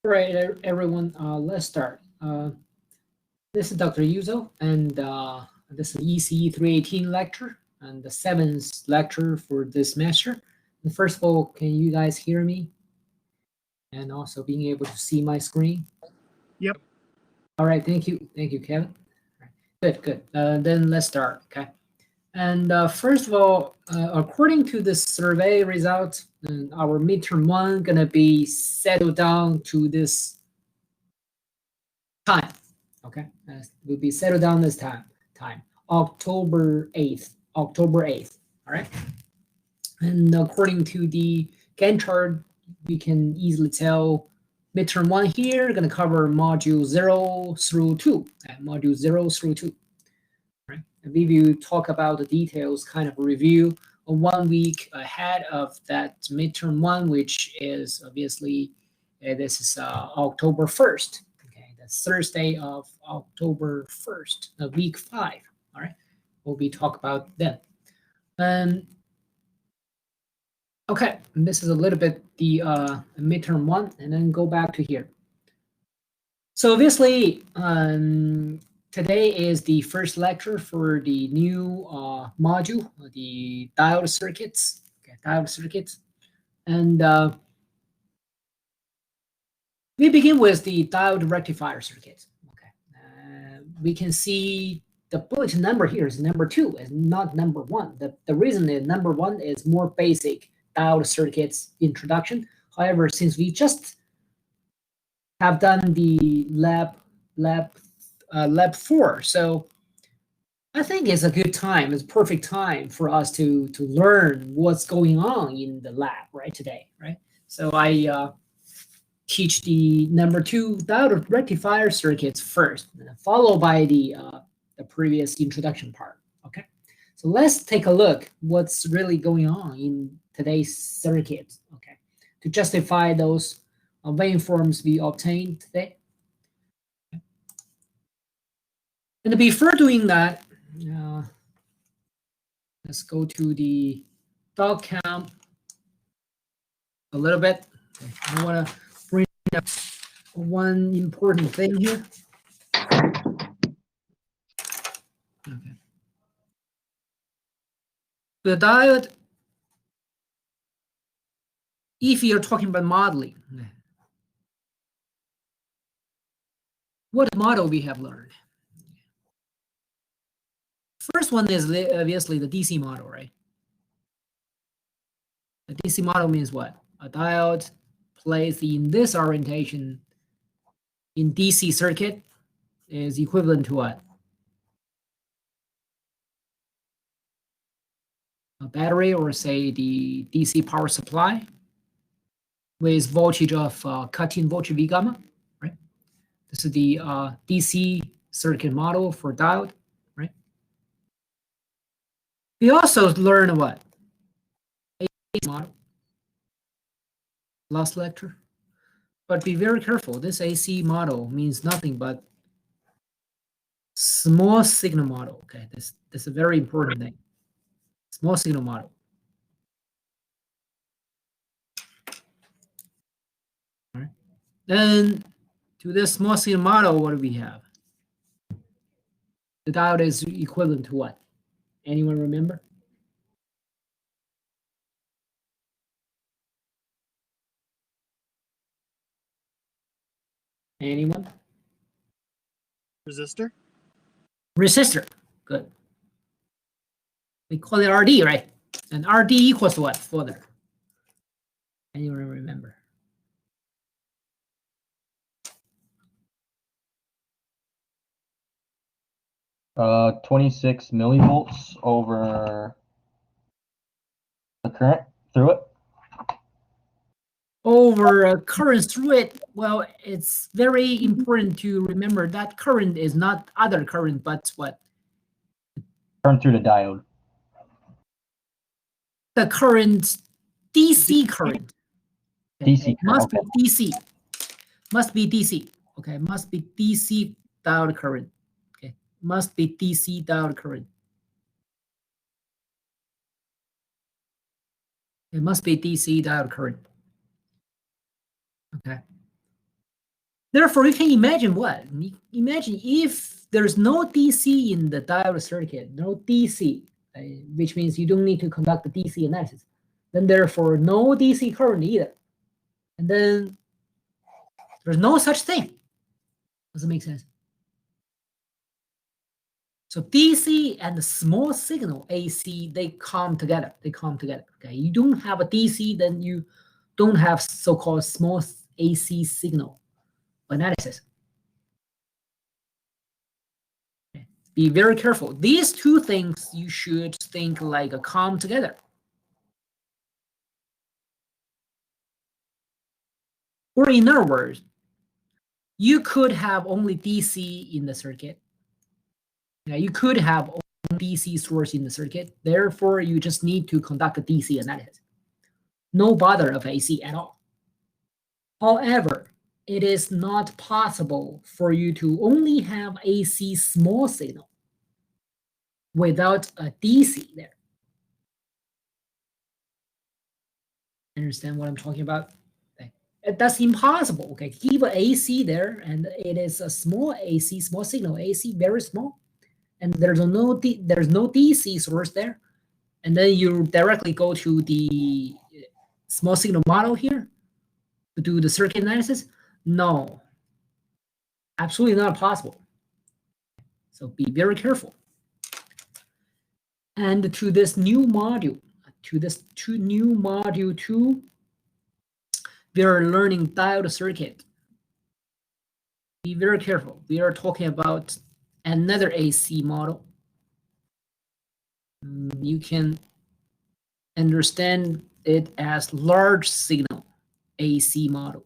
All right, everyone, let's start. This is Dr. Yuzo, and this is ECE 318 lecture, and the 7th lecture for this semester. And first of all, can you guys hear me? And also being able to see my screen? Yep. All right, thank you, Kevin. Good, good. Then let's start, okay? And first of all, according to the survey result, our midterm one gonna be settled down to this time, okay? Will be settled down this time, October 8th, all right? And according to the Gantt chart, we can easily tell midterm one here gonna cover module 0 through 2, module 0 through 2. Right? And we will talk about the details, kind of review 1 week ahead of that midterm one, which is obviously this is October 1st. Okay, that's Thursday of October 1st, week 5. All right, we'll be talk about that. Okay, and this is a little bit the midterm one, and then go back to here. So obviously, today is the first lecture for the new module, the diode circuits. Okay, diode circuits, and we begin with the diode rectifier circuit. Okay, we can see the bulletin number here is number 2, is not number 1. The reason is number 1 is more basic diode circuits introduction. However, since we just have done the lab 4, so I think it's a good time. It's perfect time for us to learn what's going on in the lab right today, right? So I teach the number 2 diode rectifier circuits first, followed by the previous introduction part. Okay, so let's take a look what's really going on in today's circuit. Okay, to justify those waveforms we obtained today. And before doing that, let's go to the dot count a little bit. Okay. I want to bring up one important thing here. Okay. The diode, if you're talking about modeling, what model we have learned? First one is obviously the DC model, right? The DC model means what? A diode placed in this orientation in DC circuit is equivalent to what? A battery, or say the DC power supply with voltage of cut-in voltage V gamma, right? This is the DC circuit model for diode, right? We also learned what? AC model, last lecture. But be very careful. This AC model means nothing but small signal model. Okay, this is a very important thing. Small signal model. All right. Then to this small signal model, what do we have? The diode is equivalent to what? Anyone remember? Anyone? Resistor? Resistor. Good. We call it RD, right? And RD equals what further? Anyone remember? Uh, 26 millivolts over the current through it. Over current through it. Well, it's very important to remember that current is not other current, but what? Current through the diode. The current, DC current. Okay. DC Must current, be DC. Must be DC. Okay, must be DC diode current. Okay, must be DC diode current. It must be DC diode current. Okay. Therefore, you can imagine what? Imagine if there's no DC in the diode circuit, no DC, which means you don't need to conduct the DC analysis. Then therefore, no DC current either. And then there's no such thing. Does it make sense? So DC and the small signal AC, they come together. They come together. Okay, you don't have a DC, then you don't have so-called small AC signal analysis. Okay. Be very careful. These two things you should think like a come together. Or in other words, you could have only DC in the circuit. Yeah, you could have only DC source in the circuit. Therefore, you just need to conduct a DC analysis. No bother of AC at all. However, it is not possible for you to only have AC small signal without a DC there. Understand what I'm talking about? Okay. That's impossible. Okay, keep an AC there, and it is a small AC, small signal AC, very small, and there's no DC source there, and then you directly go to the small signal model here to do the circuit analysis. No, absolutely not possible. So be very careful. And to this new module, new module 2, we are learning diode circuit. Be very careful. We are talking about another AC model. You can understand it as large signal AC model.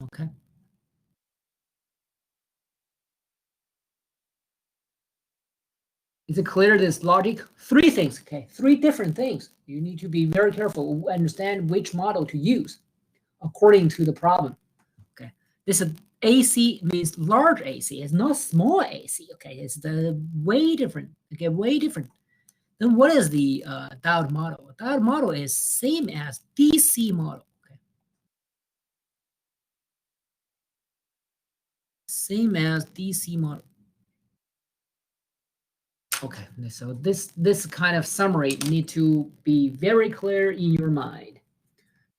Okay. Is it clear, this logic? 3 things, okay? 3 different things. You need to be very careful, understand which model to use according to the problem. Okay. This is AC means large AC. It's not small AC, okay? It's the way different, okay? Way different. Then what is the diode model? Diode model is same as DC model, okay? Same as DC model. Okay, so this kind of summary need to be very clear in your mind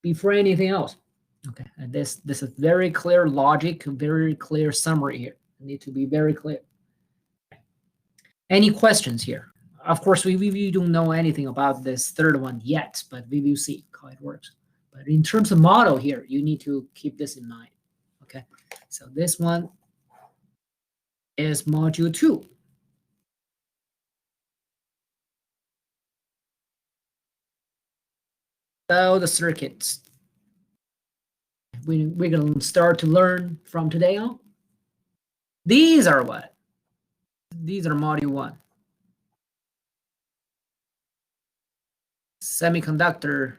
before anything else. Okay, and this is very clear logic, very clear summary here. Need to be very clear. Any questions here? Of course, we don't know anything about this third one yet, but we will see how it works. But in terms of model here, you need to keep this in mind. Okay, so this one is module 2. So the circuits. We're going to start to learn from today on. These are what? These are module 1. Semiconductor,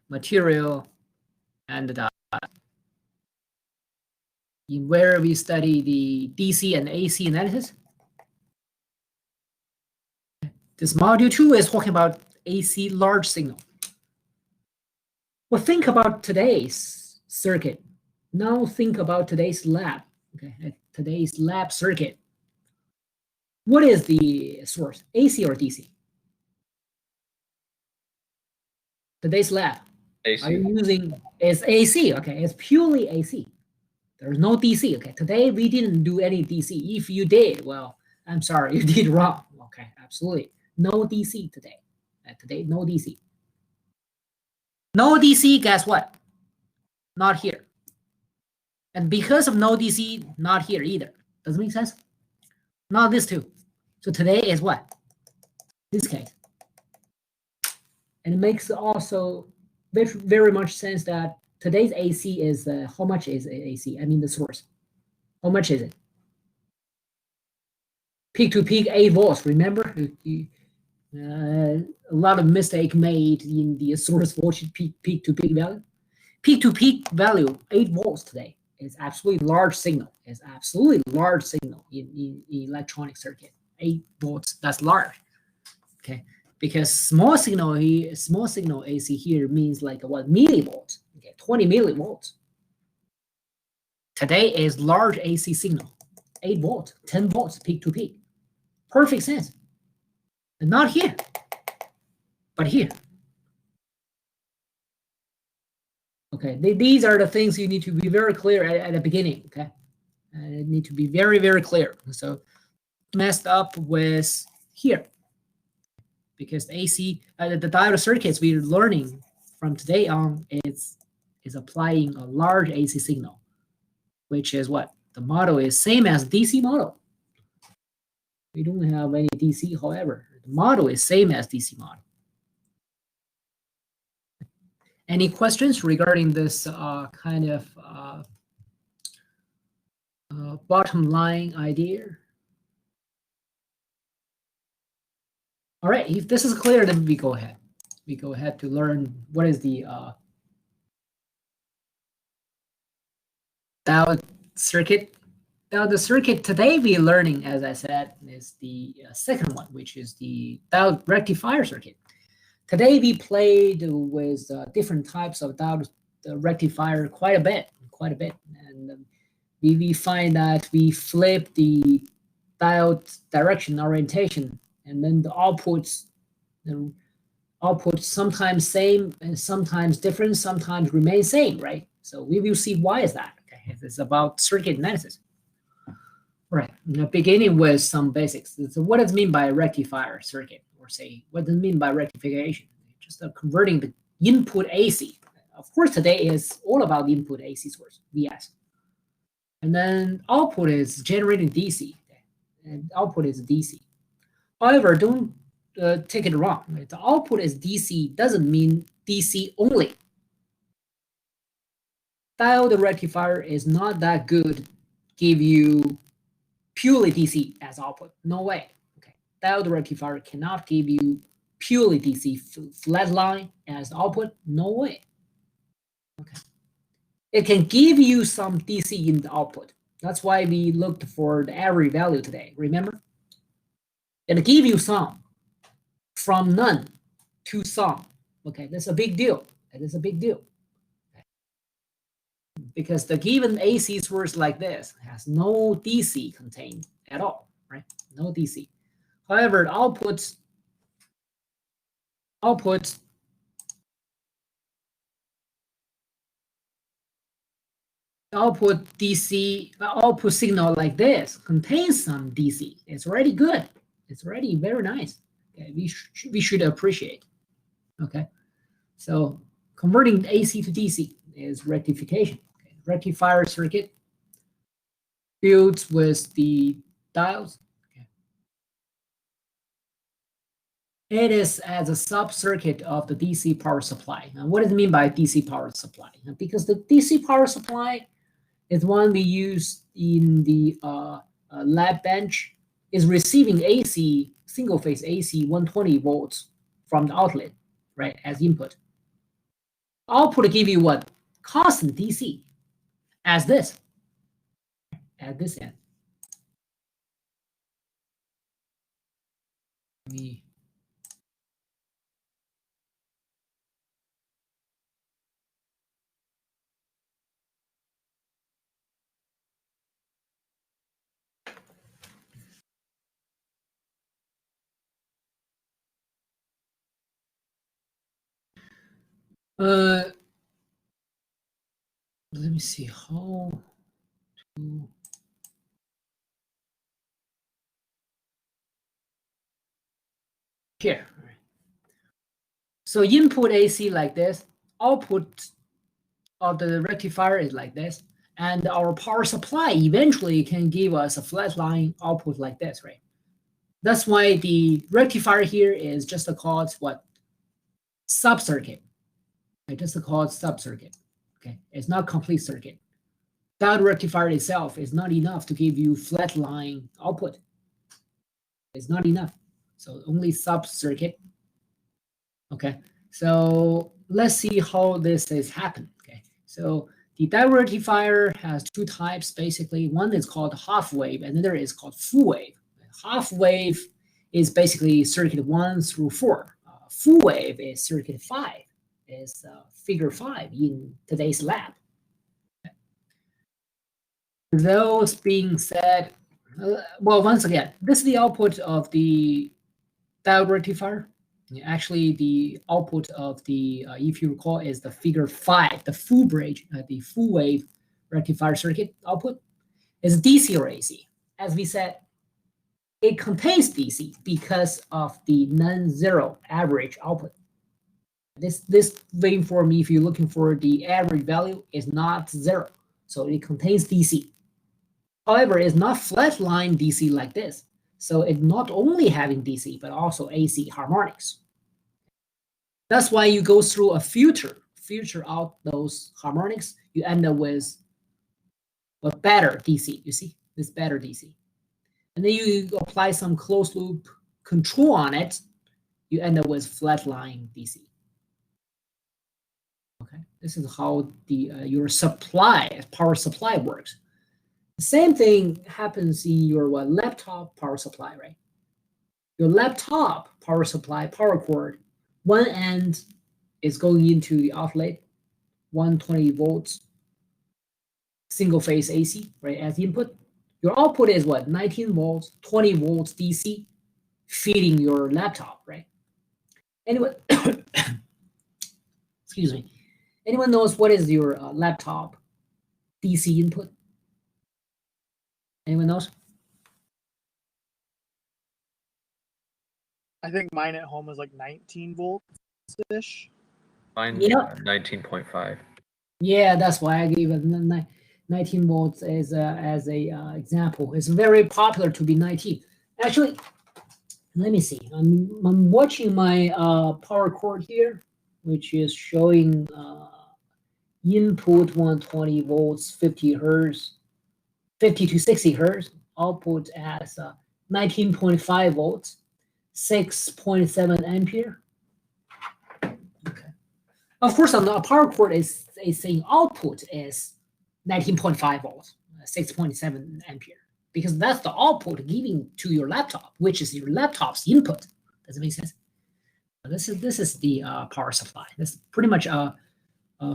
material, and the diode. In where we study the DC and AC analysis. This module 2 is talking about AC large signal. Well, think about today's circuit. Now think about today's lab. Okay, today's lab circuit. What is the source, AC or DC? Today's lab. AC. Are you using, it's AC, okay, it's purely AC. There's no DC, okay. Today we didn't do any DC. If you did, well, I'm sorry, you did wrong. Okay, absolutely. No DC today. Today, no DC. No DC, guess what? Not here. And because of no DC, not here either. Does it make sense? Not this too. So today is what? This case. And it makes also very much sense that today's AC is, how much is AC? I mean the source. How much is it? Peak to peak 8 volts, remember? A lot of mistake made in the source voltage peak to peak value. Peak to peak value 8 volts today is absolutely large signal. It's absolutely large signal in electronic circuit. 8 volts, that's large. Okay, because small signal AC here means like what, millivolts. okay, 20 millivolts. Today is large AC signal, 8 volts, 10 volts, peak to peak. Perfect sense. And not here, but here. Okay, these are the things you need to be very clear at the beginning, okay? It need to be very, very clear. So messed up with here, because the AC, the diode circuits we're learning from today on is applying a large AC signal, which is what? The model is same as DC model. We don't have any DC, however. The model is same as DC model. Any questions regarding this kind of bottom line idea? All right, if this is clear, then we go ahead. We go ahead to learn what is the diode circuit. Now the circuit today we're learning, as I said, is the second one, which is the diode rectifier circuit. Today we played with different types of diode rectifier quite a bit, and we find that we flip the diode direction orientation, and then the outputs sometimes same and sometimes different, sometimes remain same, right? So we will see why is that. Okay, it's about circuit analysis. All right, now beginning with some basics. So what does it mean by rectifier circuit? Or say, what does it mean by rectification? Just converting the input AC. Of course, today is all about the input AC source, VS. And then output is generating DC, and output is DC. However, don't take it wrong. Right? The output is DC doesn't mean DC only. Diode rectifier is not that good. Give you purely DC as output. No way. Okay. Diode rectifier cannot give you purely DC flat line as output. No way. Okay. It can give you some DC in the output. That's why we looked for the average value today. Remember? It'll give you some from none to some. Okay, that's a big deal. That is a big deal. Okay. Because the given AC source like this has no DC contained at all, right? No DC. However, the output DC output signal like this contains some DC. It's already good. It's already very nice. Okay, we should appreciate. Okay, so converting AC to DC is rectification. Okay. Rectifier circuit built with the diodes. Okay. It is as a sub-circuit of the DC power supply. Now, what does it mean by DC power supply? Now, because the DC power supply is one we use in the lab bench, is receiving AC, single phase AC 120 volts from the outlet, right, as input. Output give you what? Constant DC as this, at this end. Let me see how to. Here. So input AC like this, output of the rectifier is like this, and our power supply eventually can give us a flat line output like this, right? That's why the rectifier here is just called what? Sub-circuit. Right? Just called sub-circuit. Okay, it's not complete circuit. Diode rectifier itself is not enough to give you flat line output. It's not enough. So only sub-circuit. Okay, so let's see how this is happening. Okay, so the diode rectifier has two types basically. One is called half wave, and another is called full wave. Half wave is basically circuit 1 through 4. Full wave is circuit 5. is figure 5 in today's lab. Those being said, well, once again, this is the output of the diode rectifier. Actually, the output of the, if you recall, is the figure 5, the full bridge, the full wave rectifier circuit output is DC or AC. As we said, it contains DC because of the non-zero average output. This waveform, if you're looking for the average value, is not zero, so it contains DC. However, it's not flatline DC like this. So it's not only having DC, but also AC harmonics. That's why you go through a filter out those harmonics, you end up with a better DC. You see, this better DC. And then you apply some closed loop control on it, you end up with flatline DC. Okay, this is how the your power supply works. The same thing happens in your laptop power supply, right? Your laptop power supply, power cord, one end is going into the outlet, 120 volts, single phase AC, right, as input. Your output is what, 19 volts, 20 volts DC, feeding your laptop, right? Anyway, excuse me. Anyone knows what is your laptop DC input? Anyone knows? I think mine at home is like 19 volts-ish. Mine, Yeah. 19.5. Yeah, that's why I gave it 19 volts as a example. It's very popular to be 19. Actually, let me see. I'm watching my power cord here, which is showing input 120 volts, 50 hertz, 50 to 60 hertz. Output as 19.5 volts, 6.7 ampere. Okay. Of course, on the power cord is saying output is 19.5 volts, 6.7 ampere, because that's the output giving to your laptop, which is your laptop's input. Does it make sense? This is the power supply. This is pretty much a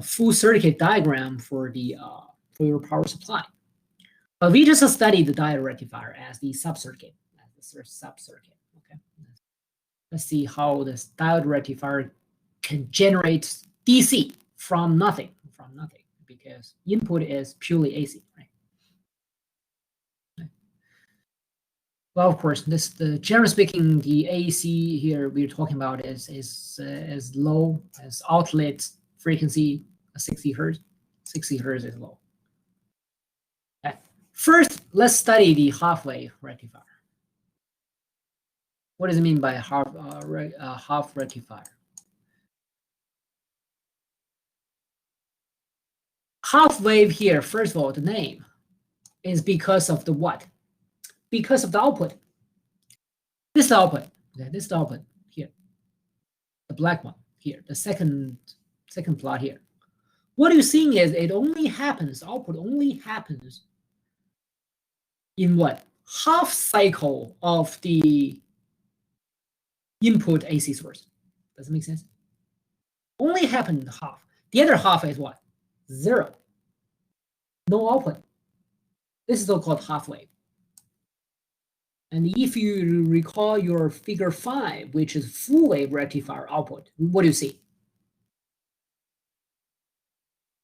full circuit diagram for your power supply. But we just studied the diode rectifier as the subcircuit, Okay, let's see how this diode rectifier can generate DC from nothing, because input is purely AC, right? Well, of course, generally speaking, the AC here we're talking about is low as outlet frequency 60 hertz. 60 hertz is low. Okay. First, let's study the half wave rectifier. What does it mean by half rectifier? Half wave here, first of all, the name is because of the what? Because of the output. This is the output. Okay, this is the output here. The black one here, the second plot here. What you're seeing is it only happens, output only happens in what? Half cycle of the input AC source. Does it make sense? Only happen in half. The other half is what? Zero. No output. This is so-called half wave. And if you recall your figure 5, which is full wave rectifier output, what do you see?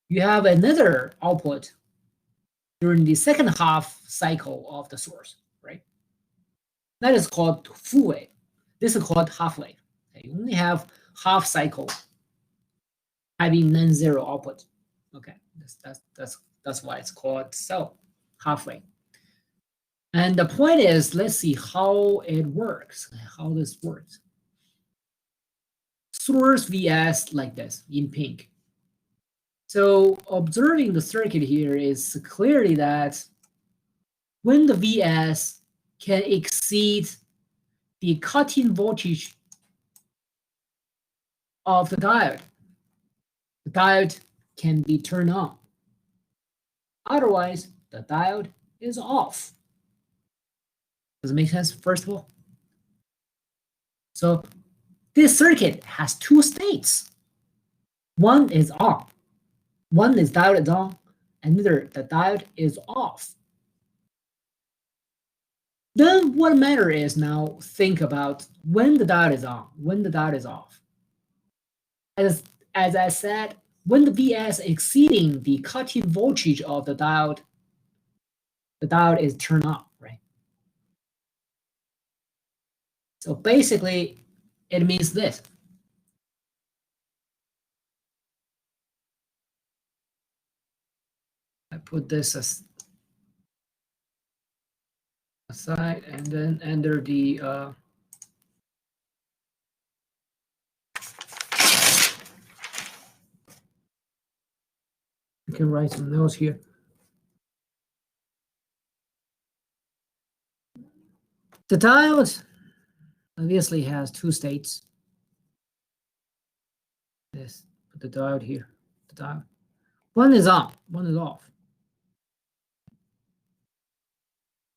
You have another output during the second half cycle of the source, right? That is called full wave. This is called half wave. Okay, you only have half cycle having non-zero output. Okay, that's why it's called so half wave. And the point is, let's see how it works, how this works. Source Vs like this in pink. So observing the circuit here is clearly that when the Vs can exceed the cut-in voltage of the diode can be turned on. Otherwise, the diode is off. Does it make sense, first of all? So this circuit has two states. One is on. One is diode is on, another the diode is off. Then what matter is now think about when the diode is on, when the diode is off. As I said, when the Vs exceeding the cut-in voltage of the diode is turned on, right? So basically, it means this. I put this aside and then enter the you can write some notes here. The diode obviously has two states. This, put the diode here. The diode. One is on, one is off.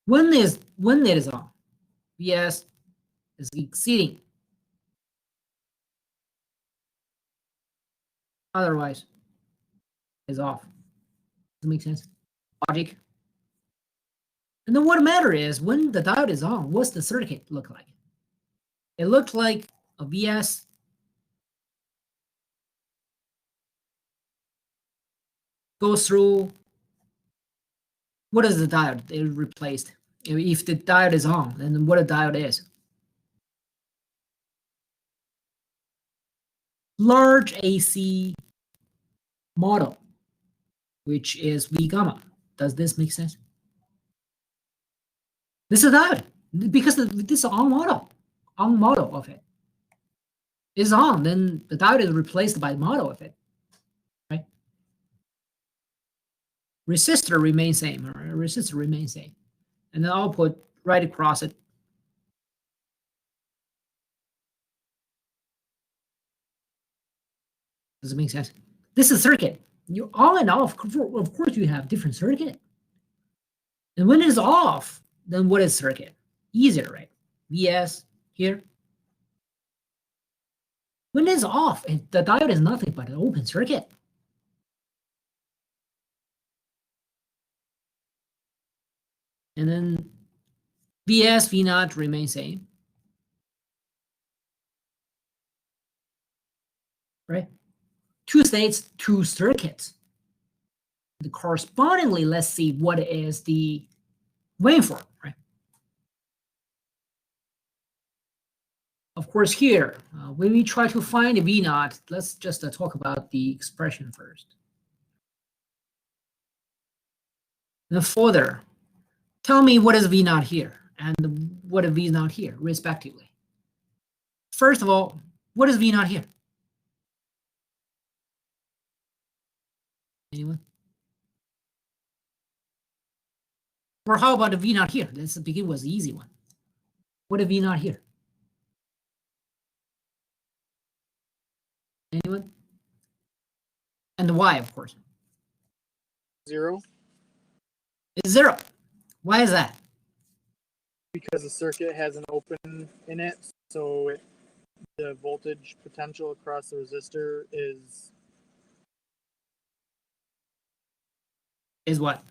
When it is on, Vs is exceeding. Otherwise, is off. Does it make sense? Logic. And then what matter is when the diode is on, what's the circuit look like? It looked like a Vs goes through. What is the diode? It replaced. If the diode is on, then what a diode is? Large AC model, which is V gamma. Does this make sense? This is a diode because this is on model of it is on. Then the diode is replaced by the model of it, right? Resistor remains same. Resistor remains same, and then output right across it. Does it make sense? This is circuit. You're on and off. Of course, you have different circuit. And when it is off, then what is circuit? Easier, right? Vs here. When it is off, the diode is nothing but an open circuit. And then Vs, V naught remain same. Right? Two states, two circuits. Correspondingly, let's see what is the waveform, right? Of course, here, when we try to find a V naught, let's just talk about the expression first. Then further, tell me what is V naught here and what is V naught here, respectively. First of all, what is V naught here? Anyone? Or how about the V naught here? Let's begin with the easy one. What is V naught here? Anyone? And the Y, of course. 0. It's 0. Why is that? Because the circuit has an open in it, so the voltage potential across the resistor is What?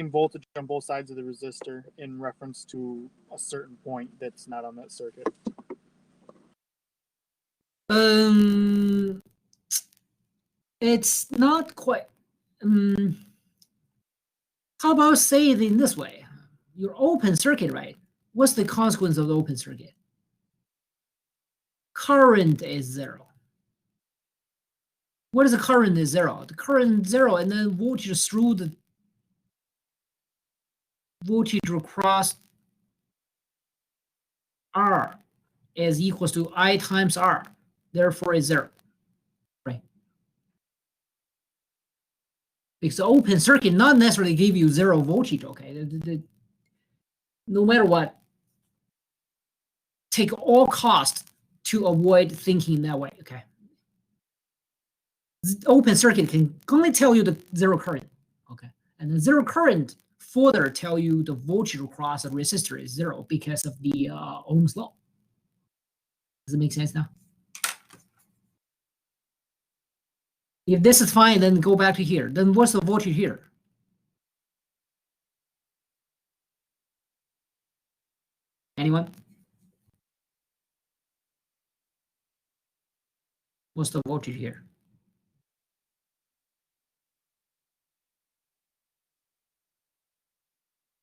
same voltage on both sides of the resistor in reference to a certain point that's not on that circuit. It's not quite. How about say it in this way? Your open circuit, right? What's the consequence of the open circuit? Current is 0. What is the current is 0? The current 0, and then voltage through the voltage across R is equals to I times R. Therefore, it's 0, right? Because the open circuit not necessarily give you 0 voltage, okay? No matter what, take all costs to avoid thinking that way, okay? The open circuit can only tell you the 0 current, okay? And the 0 current further tell you the voltage across the resistor is 0 because of the Ohm's law. Does it make sense now? If this is fine, then go back to here. Then what's the voltage here? Anyone? What's the voltage here?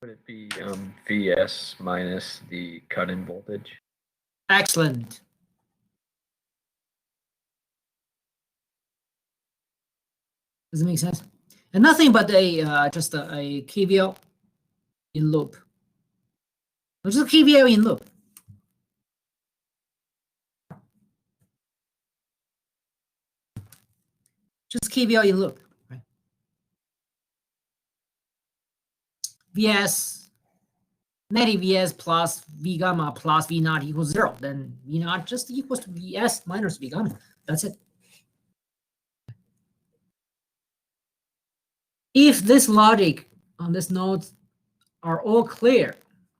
Would it be Vs minus the cut-in voltage? Excellent. Does it make sense? And nothing but a just a KVL in loop. Just a KVL in loop. Just KVL in loop. Right? Vs, negative Vs plus V gamma plus V naught equals 0. Then V naught just equals to Vs minus V gamma. That's it. If this logic on this node are all clear,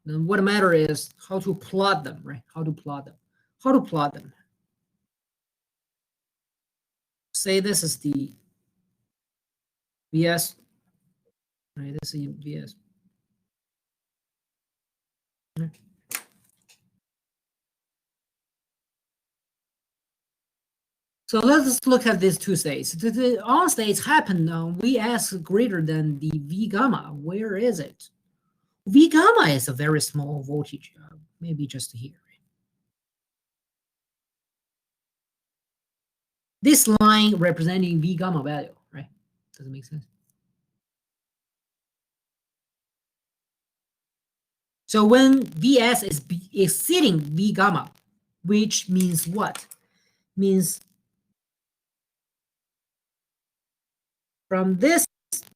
then what matters is how to plot them, right? How to plot them. How to plot them. Say this is the Vs, right? This is Vs. Right. So let's look at these two states. The on states happen Vs greater than the V gamma. Where is it? V gamma is a very small voltage, maybe just here. This line representing V gamma value, right? Does it make sense? So when Vs is exceeding V gamma, which means what? Means from this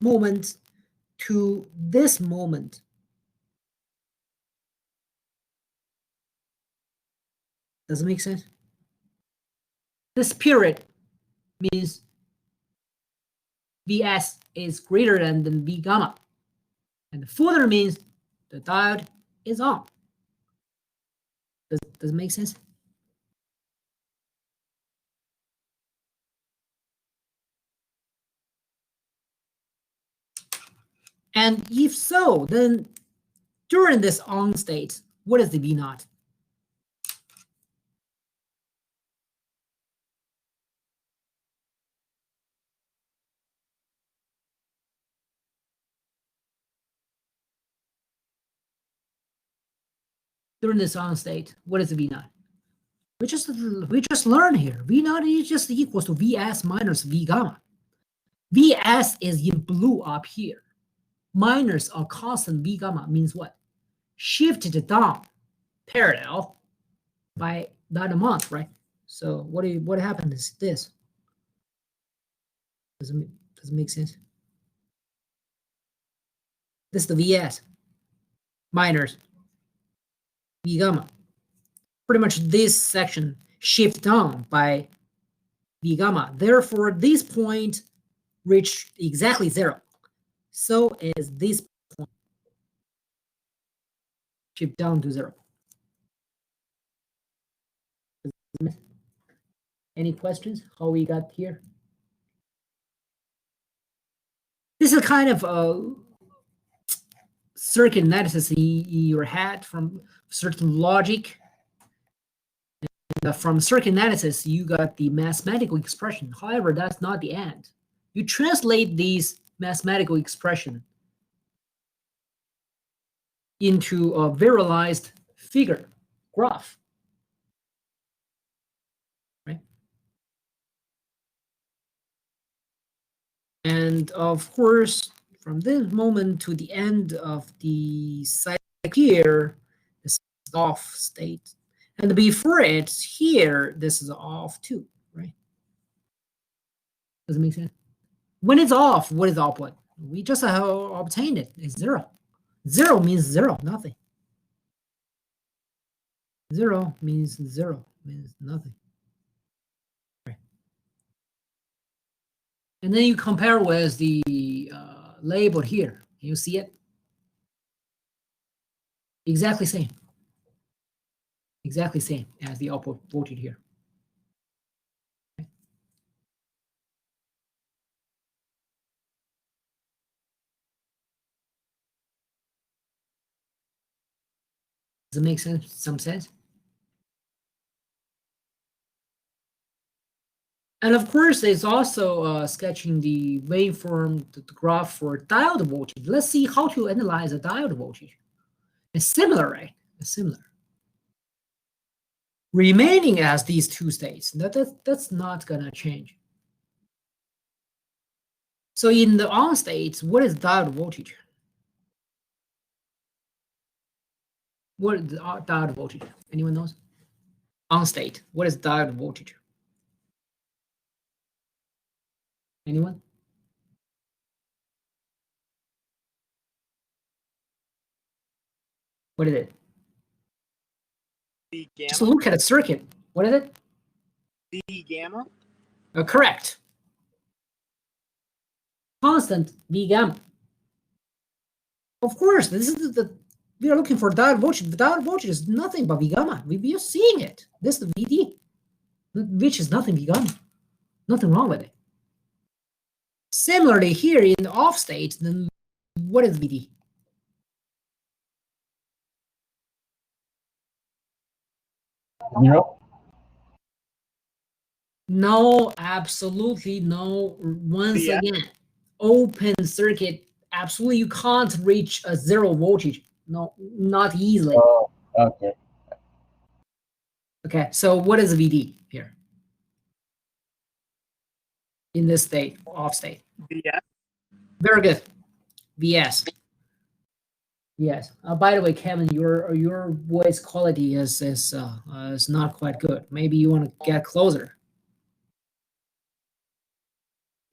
moment to this moment, does it make sense? This period means Vs is greater than V gamma. And the further means the diode is on. Does it make sense? And if so, then during this on state, what is the V naught? During this on state, what is the V naught? We just learned here. V naught is just equals to Vs minus V gamma. Vs is in blue up here. Minus a constant V gamma means what? Shifted down parallel by that amount, right? So what happened is this. Does it make sense? This is the Vs minus V gamma. Pretty much this section shift down by V gamma. Therefore, this point reached exactly 0. So is this point shift down to 0. Any questions? How we got here? This is kind of a circuit analysis in your head from certain logic. And from circuit analysis, you got the mathematical expression. However, that's not the end. You translate these mathematical expression into a visualized figure, graph. Right? And of course, from this moment to the end of the cycle here, this is off state. And before it here, this is off too, right? Does it make sense? When it's off, what is output? We just obtained it. It's 0. 0 means 0, nothing. 0 means 0, means nothing. Right. And then you compare with the label here. Can you see it? Exactly same. Exactly same as the output voltage here. Does it make sense? Some sense? And of course, there's also sketching the waveform, the graph for diode voltage. Let's see how to analyze a diode voltage. It's similar, right? It's similar. Remaining as these two states, that's not gonna change. So in the on states, what is diode voltage? What is the diode voltage? Anyone knows? On state, what is diode voltage? Anyone? What is it? V gamma. Just look at the circuit. What is it? V gamma. Correct. Constant V gamma. Of course, this is we are looking for diode voltage. The diode voltage is nothing but V gamma. We are seeing it. This is the VD, which is nothing V gamma. Nothing wrong with it. Similarly, here in the off state, then what is VD? Zero. No, absolutely no. Once Yeah. again, open circuit, absolutely you can't reach a zero voltage. No, not easily. Oh, okay. Okay, so what is VD here? In this state, off state. VS. Very good. VS. Yes. By the way, Kevin, your voice quality is not quite good. Maybe you want to get closer.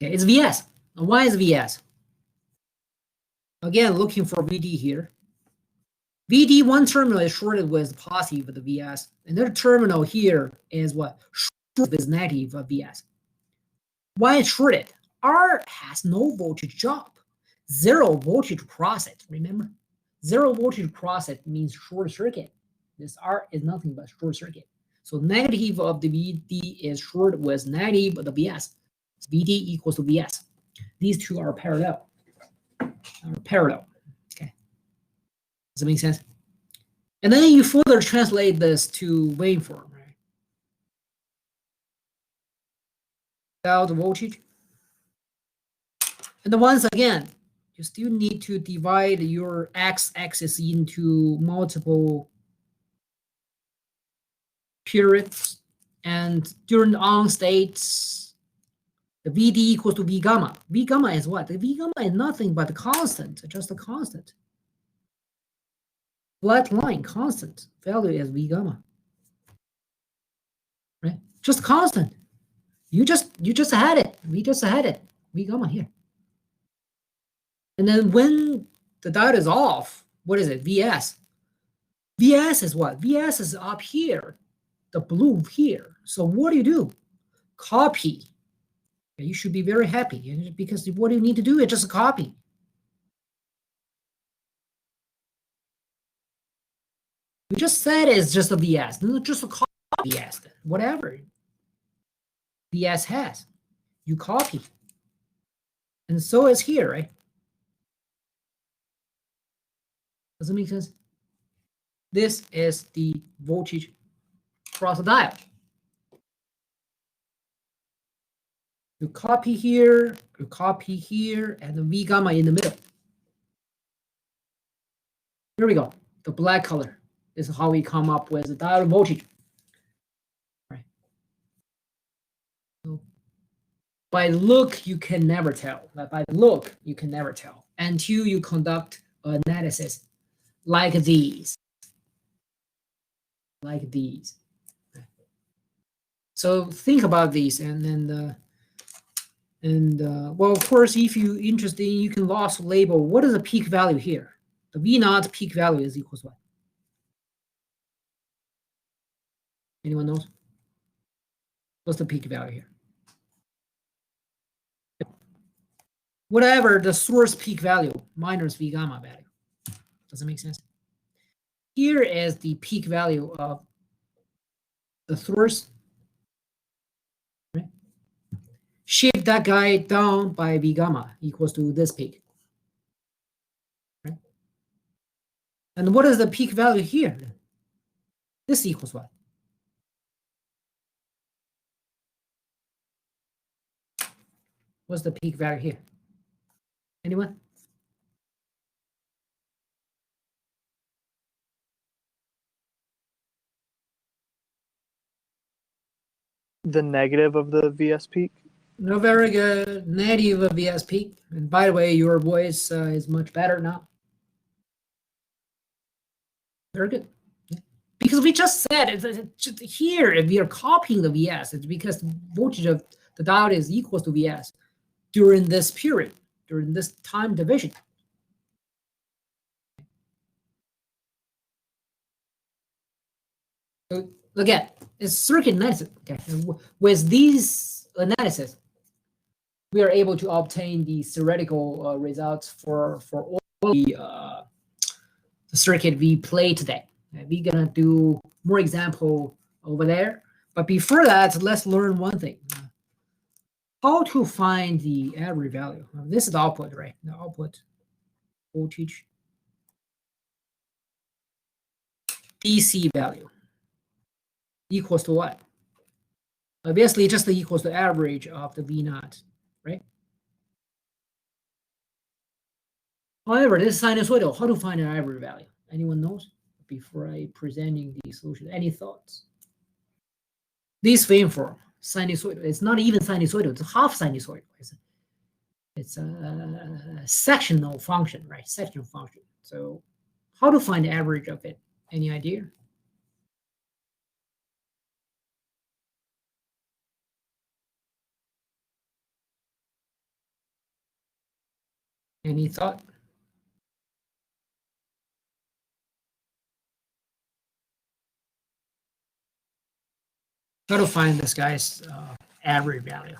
Okay, it's VS. Why is VS? Again, looking for VD here. VD one terminal is shorted with positive of the VS. Another terminal here is what? Shorted with negative of VS. Why it's shorted? R has no voltage drop. Zero voltage process, remember? Zero voltage process means short circuit. This R is nothing but short circuit. So negative of the VD is short with negative of the VS. So VD equals to VS. These two are parallel. Okay. Does that make sense? And then you further translate this to waveform, right? Diode voltage. And then once again, you still need to divide your x-axis into multiple periods. And during the on states, the VD equals to V gamma. V gamma is what? The V gamma is nothing but a constant, just a constant. Flat line, constant value is V gamma. Right? Just constant. You just had it. We just had it. V gamma here. And then when the diode is off, what is it? VS. VS is what? VS is up here, the blue here. So what do? Copy. You should be very happy because what you need to do is just copy. We just said it's just a VS. No, just a copy VS, whatever VS has. You copy. And so is here, right? Does it make sense? This is the voltage across the diode. You copy here, and the V gamma in the middle. Here we go. The black color. This is how we come up with the diode voltage. Right. So by look, you can never tell. By look, you can never tell until you conduct analysis like these. Like these. So think about these, and then well, of course, if you're interested, you can also label what is the peak value here. The V naught peak value is equals what? Anyone knows? What's the peak value here? Whatever the source peak value minus V gamma value. Does it make sense? Here is the peak value of the source. Right? Shift that guy down by V gamma equals to this peak. Right? And what is the peak value here? This equals what? What's the peak value here? Anyone? The negative of the VS peak. No, very good. Negative of VS peak. And by the way, your voice is much better now. Very good. Yeah. Because we just said it's here, if we are copying the VS, it's because the voltage of the diode is equal to VS during this period, during this time division. So again, it's circuit analysis. Okay, and with these analysis, we are able to obtain the theoretical results for all the circuit we play today. And we're gonna do more example over there. But before that, let's learn one thing: how to find the average value. This is the output, right? The output voltage DC value equals to what? Obviously, just equals the average of the V naught, right? However, this is sinusoidal. How to find an average value? Anyone knows? Before I presenting the solution, any thoughts? This waveform, sinusoidal. It's not even sinusoidal. It's half sinusoidal. It's a sectional function, right? Sectional function. So, how to find the average of it? Any idea? Any thought? How to find this guy's average value?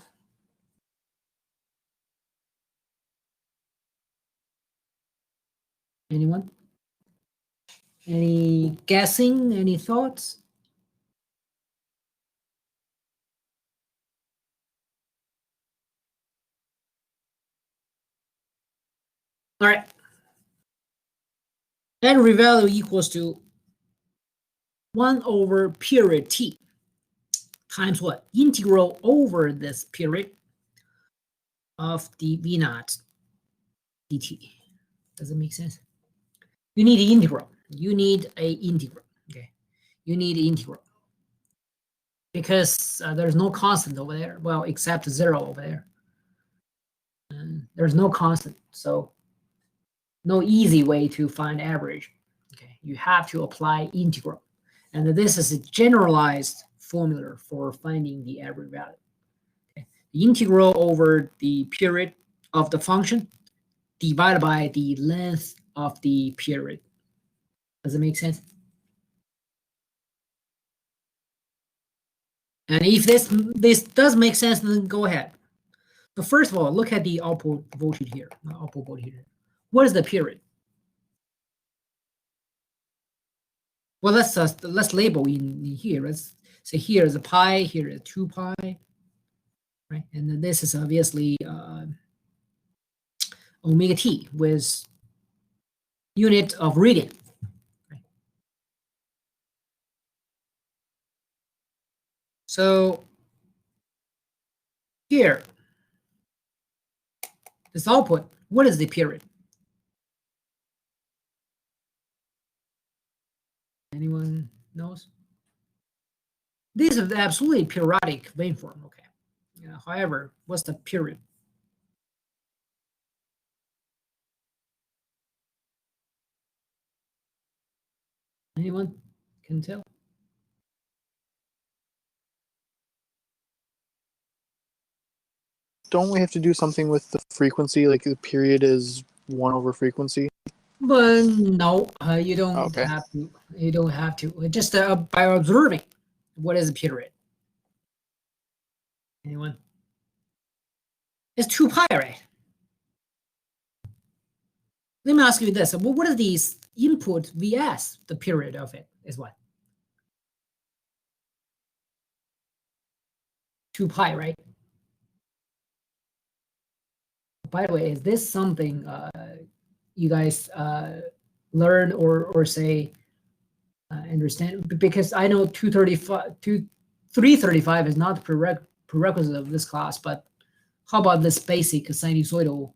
Anyone? Any guessing? Any thoughts? All right. Average value equals to 1 over period t times what? Integral over this period of the V naught dt. Does it make sense? You need an integral. You need an integral. Okay. You need an integral. Because there's no constant over there. Well, except 0 over there. And there's no constant. So no easy way to find average. Okay. You have to apply integral. And this is a generalized formula for finding the average value. Okay. The integral over the period of the function divided by the length of the period. Does it make sense? And if this does make sense, then go ahead. So first of all, look at the output voltage here. Output voltage here. What is the period? Well, let's label in here. Let's say here is a pi, here is 2 pi, right? And then this is obviously omega t with unit of radian. Right? So here, this output, what is the period? Anyone knows? This is absolutely periodic waveform, okay. However, what's the period? Anyone can tell? Don't we have to do something with the frequency? Like the period is 1 over frequency? But no, you don't Okay. have to. You don't have to. Just by observing, what is the period? Anyone? It's 2 pi, right? Let me ask you this. What is the input Vs? The period of it is what? 2 pi, right? By the way, is this something you guys learn or say understand, because I know 335 is not prerequisite of this class, but how about this basic sinusoidal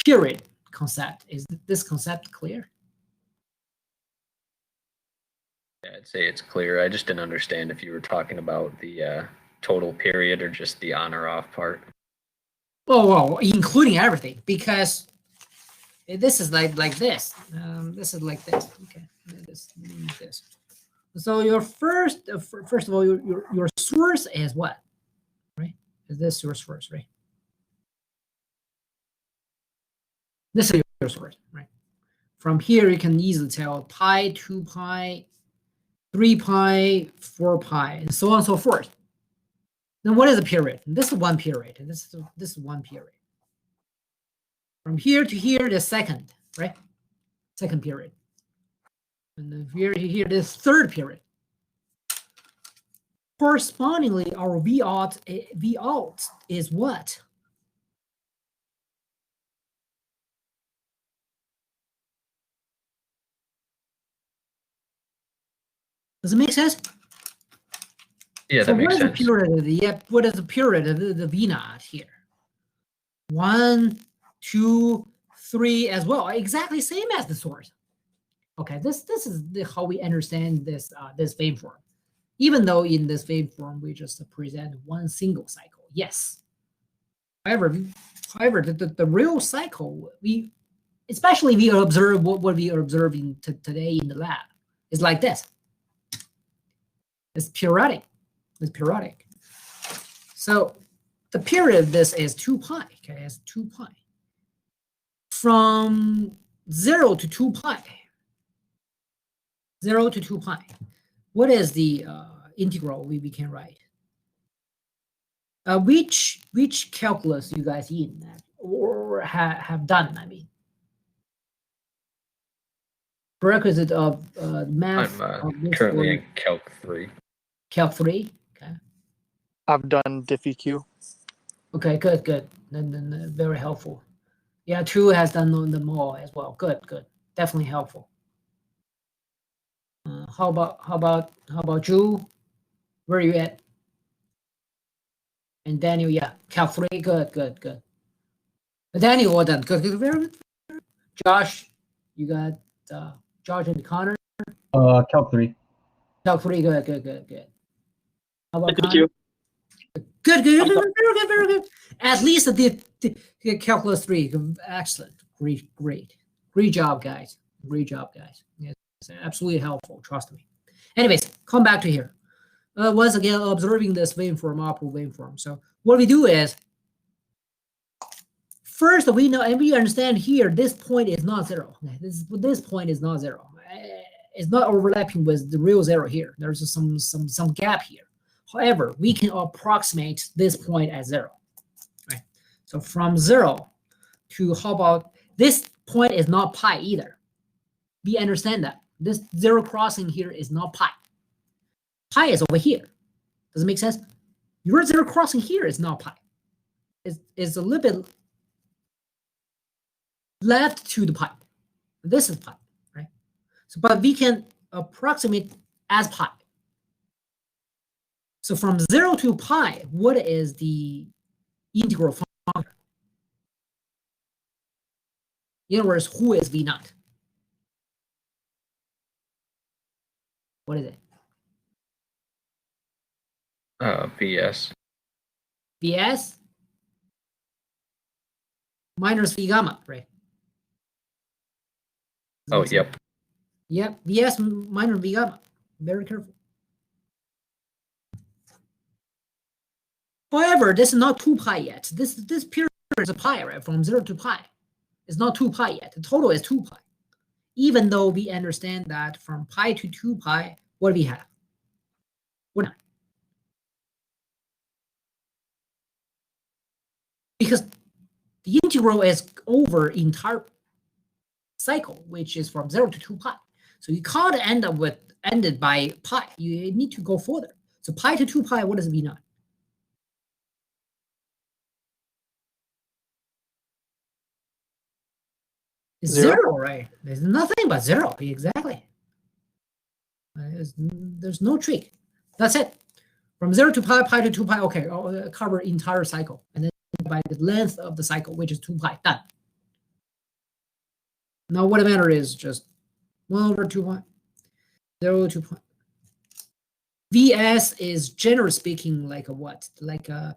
period concept? Is this concept clear? Yeah, I'd say it's clear. I just didn't understand if you were talking about the total period or just the on or off part. Oh, well, including everything, because this is like this. This is like this. Okay, this. So your first of all, your source is what, right? Is this source first, right? This is your source, right? From here, you can easily tell pi, 2 pi, 3 pi, 4 pi, and so on and so forth. Then what is the period? This is one period, and this is one period. From here to here, the second, right? Second period. And then here to here, this third period. Correspondingly, our V out is what? Does it make sense? Yeah, So that makes what is sense. the period of the what is the period of the V naught here? 1, 2, 3 as well. Exactly same as the source. Okay, this is how we understand this this waveform. Even though in this waveform we just present one single cycle. Yes. However, the real cycle, especially we observe what we are observing today in the lab, is like this. It's periodic. It's periodic. So the period of this is 2 pi. Okay, it's 2 pi. From 0 to 2 pi. 0 to 2 pi. What is the integral we can write? Which calculus you guys in or have done? I mean, prerequisite of math. I'm currently in Calc 3. Calc 3. Okay. I've done DiffEq. Okay. Good. Then very helpful. Yeah, 2 has done them all as well. Good. Definitely helpful. How about Drew? Where are you at? And Daniel, yeah, Calc 3, good. Daniel, well done, good, very good. Josh, you got Josh and Connor. Calc 3. Calc 3, good. How about Thank Connor? you. Good, very good. At least the calculus 3, excellent, great job, guys. Yes, absolutely helpful. Trust me. Anyways, come back to here. Once again, observing this waveform, output waveform. So what we do is, first we know and we understand here this point is not 0. This point is not 0. It's not overlapping with the real 0 here. There's some gap here. However, we can approximate this point as 0. Right? So from 0 to, how about this point is not pi either. We understand that this 0 crossing here is not pi. Pi is over here. Does it make sense? Your 0 crossing here is not pi. It's a little bit left to the pi. This is pi, right? So, but we can approximate as pi. So from 0 to pi, what is the integral function? In other words, who is V naught? What is it? Vs. Vs minus V gamma, right? Oh, yep. Yep, Vs minus V gamma. Very careful. However, this is not 2 pi yet. This period is a pi, right? From 0 to pi. It's not 2 pi yet. The total is 2 pi. Even though we understand that from pi to 2 pi, what do we have? What? Because the integral is over entire cycle, which is from 0 to 2 pi. So you can't end up with ended by pi. You need to go further. So pi to 2 pi, what does it mean now? It's 0, right? There's nothing but 0, exactly. There's no trick. That's it. From 0 to pi, pi to 2 pi, okay, I'll cover entire cycle. And then by the length of the cycle, which is 2 pi, done. Now what matters is just 1 over 2 pi, 0 to pi. Vs is generally speaking like a what? Like a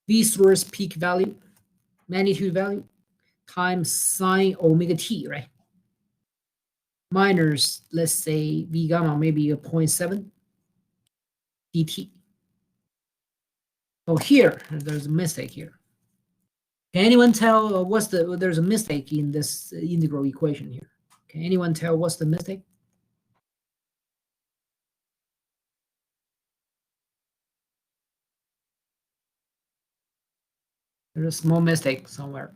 V source peak value, magnitude value, times sine omega t, right? Minus, let's say, V gamma, maybe a 0.7 dt. Oh, here, there's a mistake here. Can anyone tell there's a mistake in this integral equation here? Can anyone tell what's the mistake? There's a small mistake somewhere.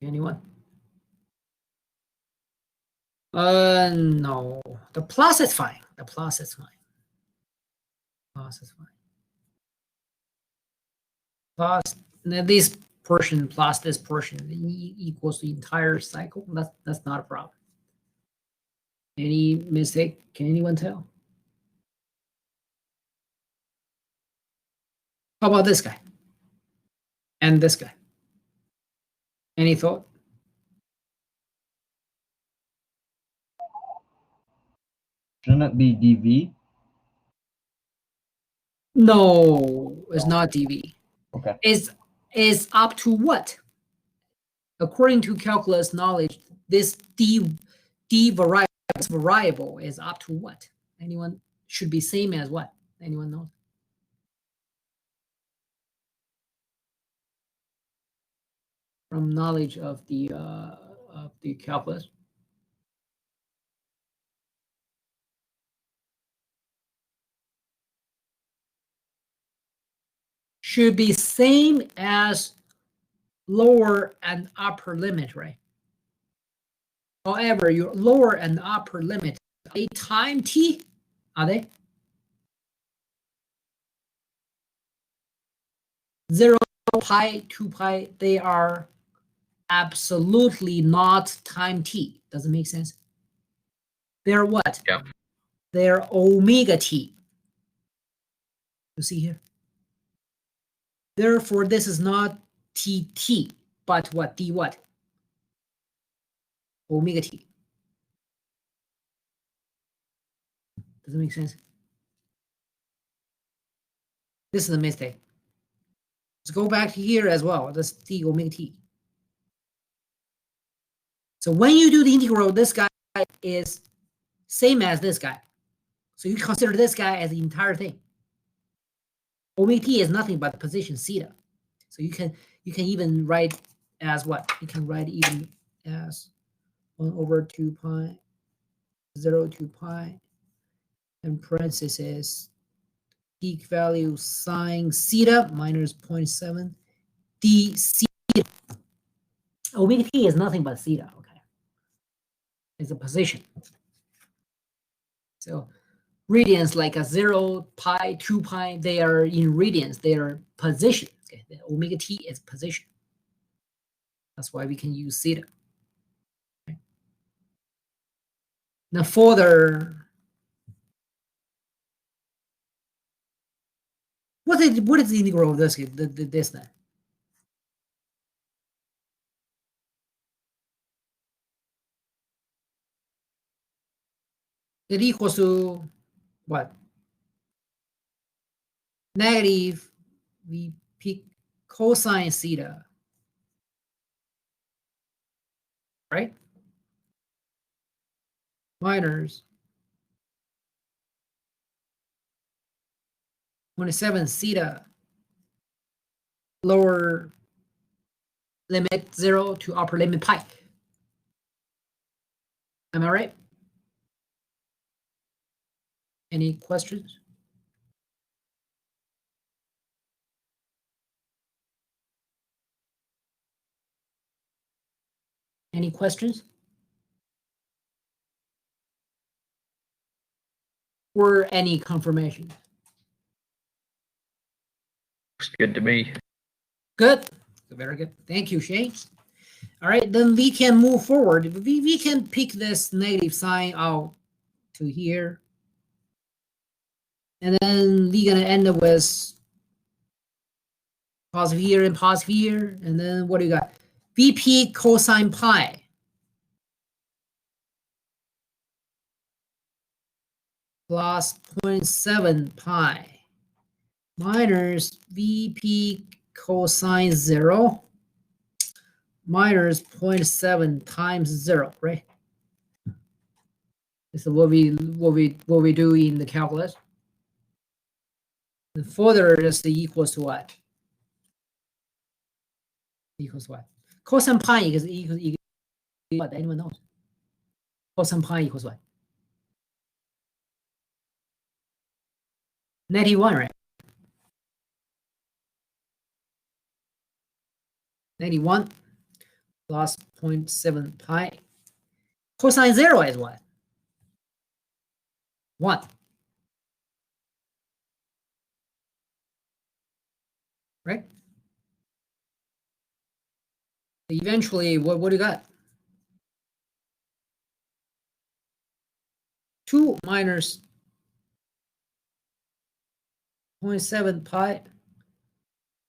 Anyone? No. The plus is fine. The plus is fine. Plus is fine. Plus this portion plus this portion equals the entire cycle. That's not a problem. Any mistake? Can anyone tell? How about this guy? And this guy? Any thought? Shouldn't it be dv? No, it's not dv. Okay. Is up to what? According to calculus knowledge, this d variable is up to what? Anyone should be same as what? Anyone knows? From knowledge of the calculus. Should be same as lower and upper limit, right? However, your lower and upper limit, are they time t? Are they? 0, pi, 2 pi, they are absolutely not time t. Does it make sense? They're what? Yeah. They're omega t. You see here? Therefore, this is not tt, but what? D what? Omega t. Does it make sense? This is a mistake. Let's go back here as well. That's d omega t. So when you do the integral, this guy is same as this guy. So you consider this guy as the entire thing. Omega t is nothing but position theta. So you can even write as what? You can write even as 1 over 2 pi, 0 to pi, and parentheses peak value sine theta minus 0.7 d theta. Omega t is nothing but theta, okay? It's a position. So radians like a 0, pi, 2 pi, they are in radians, they are position. Okay? The omega t is position. That's why we can use theta. Okay? Now further, what is the integral of this then? It equals to what? Negative v peak cosine theta, right? Minus 27 theta, lower limit 0 to upper limit pi. Am I right? Any questions? Any questions? Or any confirmation? Looks good to me. Good. Very good. Thank you, Shane. All right, then we can move forward. We can pick this negative sign out to here. And then we're going to end up with positive here and positive here. And then what do you got? VP cosine pi. Plus 0.7 pi minus VP cosine 0 minus 0.7 times 0, right? This is what we do in the calculus. And further, this equals to what? Equals what? Cosine pi equals what? Anyone knows? Cosine pi equals what? -1, right? 91 plus 0.7 pi. Cosine 0 is what? 1. Right? Eventually, what do you got? 2 minus 0.7 pi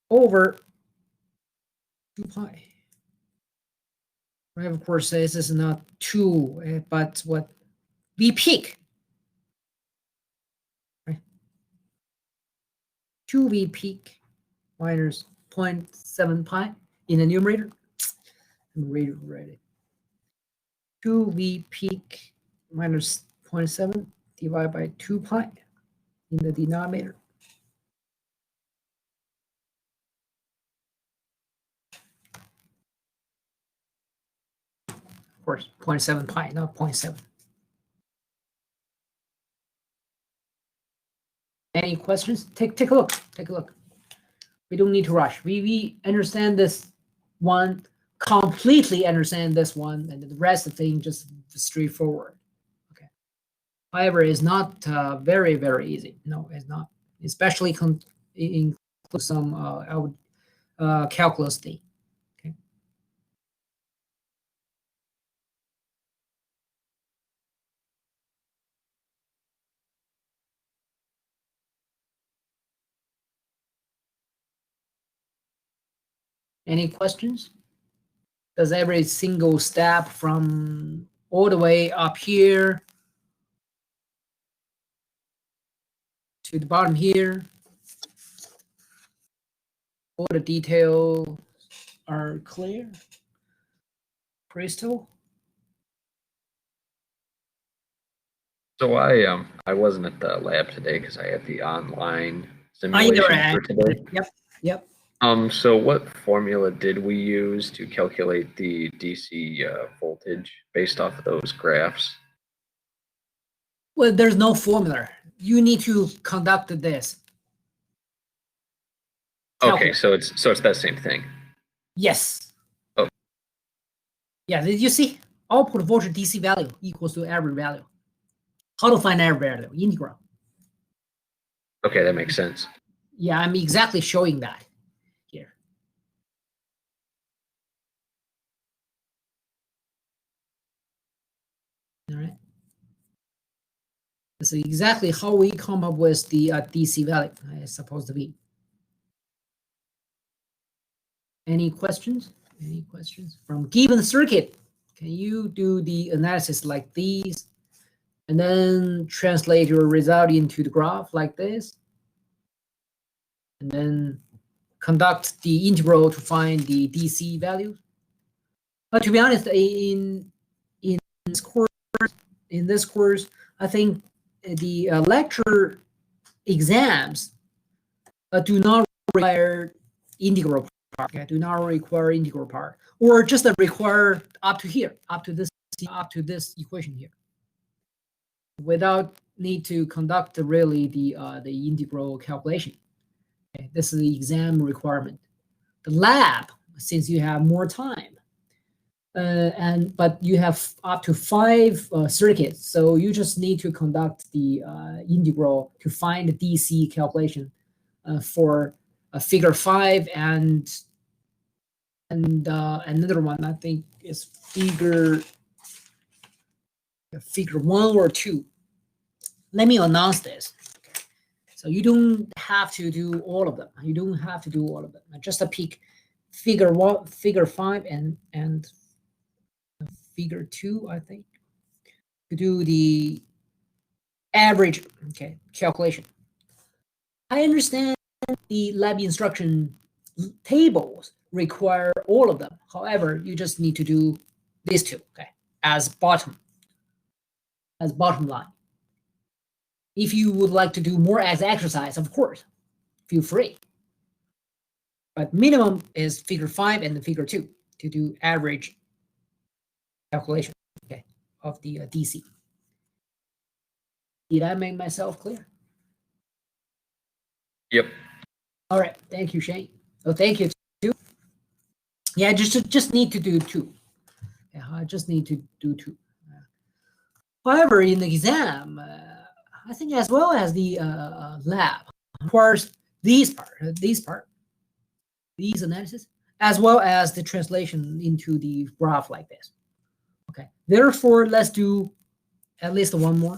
over 2 pi. Right, of course, this is not 2, but what we pick. Right? 2v peak minus 0.7 pi in the numerator. I'm ready to write it. 2v peak minus 0.7 divided by 2 pi in the denominator. Of course, 0.7 pi, not 0.7. Any questions? Take a look. Take a look. We don't need to rush. We understand this one, completely understand this one, and the rest of the thing just straightforward. Okay. However, it's not very, very easy. No, it's not. Especially include some calculus thing. Okay. Any questions? Does every single step from all the way up here to the bottom here, all the details are clear? Crystal? So I wasn't at the lab today because I had the online simulation for today. Yep. So what formula did we use to calculate the DC voltage based off of those graphs? Well, there's no formula. You need to conduct this. Okay, so it's that same thing. Yes. Oh. Yeah, did you see? Output voltage DC value equals to every value. How to find every value? Integral. Okay, that makes sense. Yeah, I'm exactly showing that here. All right. This is exactly how we come up with the DC value. It's supposed to be. Any questions? Any questions? From given circuit, can you do the analysis like these and then translate your result into the graph like this? And then conduct the integral to find the DC value? But to be honest, in this course, I think the lecture exams do not require integral part. Okay? Do not require integral part, or just require up to here, up to this equation here, without need to conduct really the integral calculation. Okay? This is the exam requirement. The lab, since you have more time, but you have up to 5 circuits, so you just need to conduct the integral to find the DC calculation for figure 5 and And another one, I think, is figure 1 or 2. Let me announce this. Okay. So you don't have to do all of them. You don't have to do all of them. Just a pick figure 1, figure 5, and figure 2, I think, to do the average, okay, calculation. I understand the lab instruction tables require all of them. However, you just need to do these two, okay, as bottom line. If you would like to do more as exercise, of course, feel free. But minimum is figure 5 and the figure 2 to do average calculation, okay, of the DC. Did I make myself clear? Yep. All right. Thank you, Shane. Oh, thank you too. Yeah, just need to do 2. Yeah, I just need to do 2. However, in the exam, I think as well as the lab requires these analysis, as well as the translation into the graph like this. Okay. Therefore, let's do at least one more.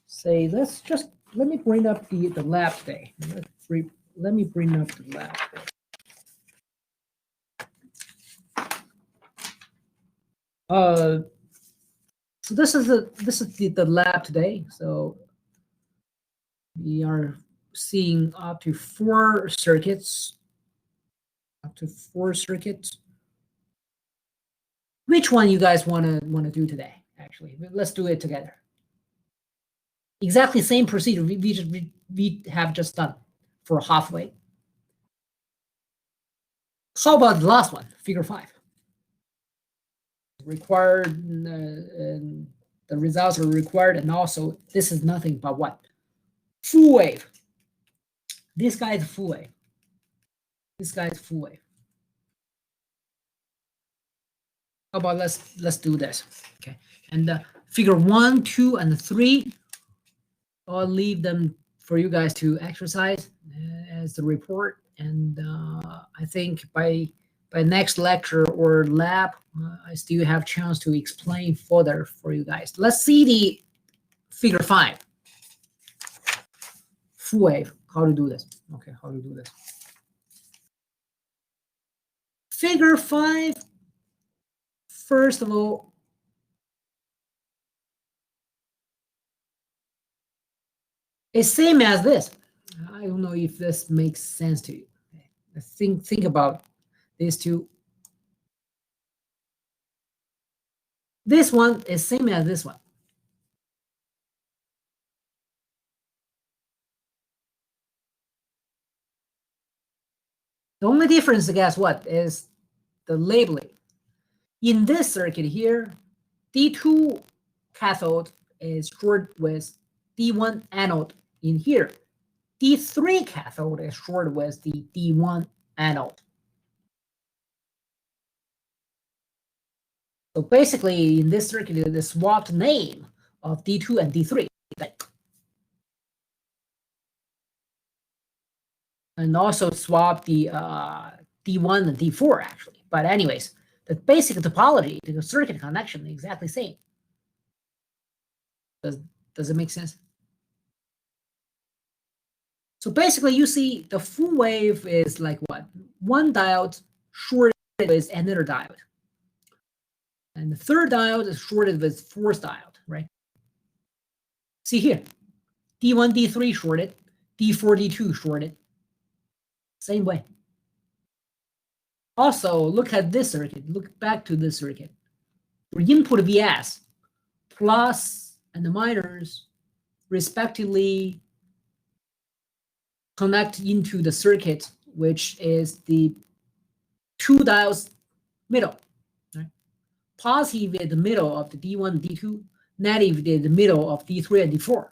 Say, let me bring up the lab today. Let me bring up the lab. So this is the lab today. So we are seeing up to 4 circuits. Which one you guys want to do today? Actually, let's do it together. Exactly same procedure we have just done for halfway. How about the last one, figure 5? Required, the results are required, and also this is nothing but what? Full wave. This guy is full wave. This guy is full wave. How about let's do this, okay? And figure 1, 2, and 3, I'll leave them for you guys to exercise as the report. And I think by next lecture or lab, I still have chance to explain further for you guys. Let's see the figure 5. Full wave, how to do this. Okay, how to do this. Figure 5, first of all, is same as this. I don't know if this makes sense to you. Think about these two. This one is same as this one. The only difference, guess what, is the labeling. In this circuit here, D2 cathode is short with D1 anode. In here, D3 cathode is short with the D1 anode. So basically, in this circuit, the swapped name of D2 and D3. And also swap the D1 and D4, actually. But anyways, the basic topology, the circuit connection is exactly the same. Does it make sense? So basically, you see the full wave is like what? One diode shorted with another diode. And the third diode is shorted with fourth diode, right? See here, D1, D3 shorted, D4, D2 shorted. Same way. Also, look at this circuit. Look back to this circuit. For input Vs, plus and the minus, respectively, connect into the circuit, which is the 2 diodes middle. Right? Positive is the middle of the D1, D2. Negative is the middle of D3 and D4.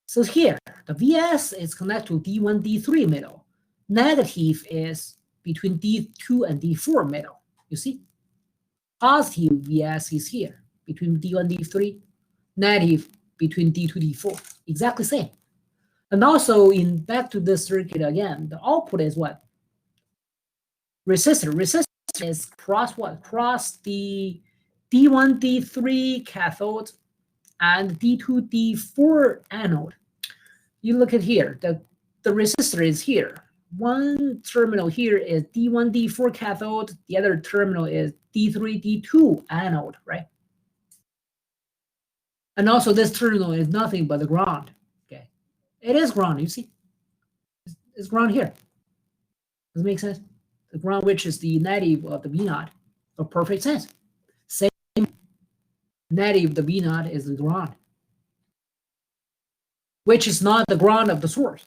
So here, the Vs is connected to D1, D3 middle. Negative is between D2 and D4 middle. You see? Positive Vs is here, between D1, D3. Negative between D2, D4. Exactly same. And also in back to this circuit again, the output is what? Resistor. Resistor is cross what? Cross the D1, D3 cathode and D2, D4 anode. You look at here, the resistor is here. One terminal here is D1, D4 cathode. The other terminal is D3, D2 anode, right? And also this terminal is nothing but the ground, okay? It is ground, you see? It's ground here. Does it make sense? The ground, which is the negative of the V0, of perfect sense. Same negative of the V0 is the ground, which is not the ground of the source.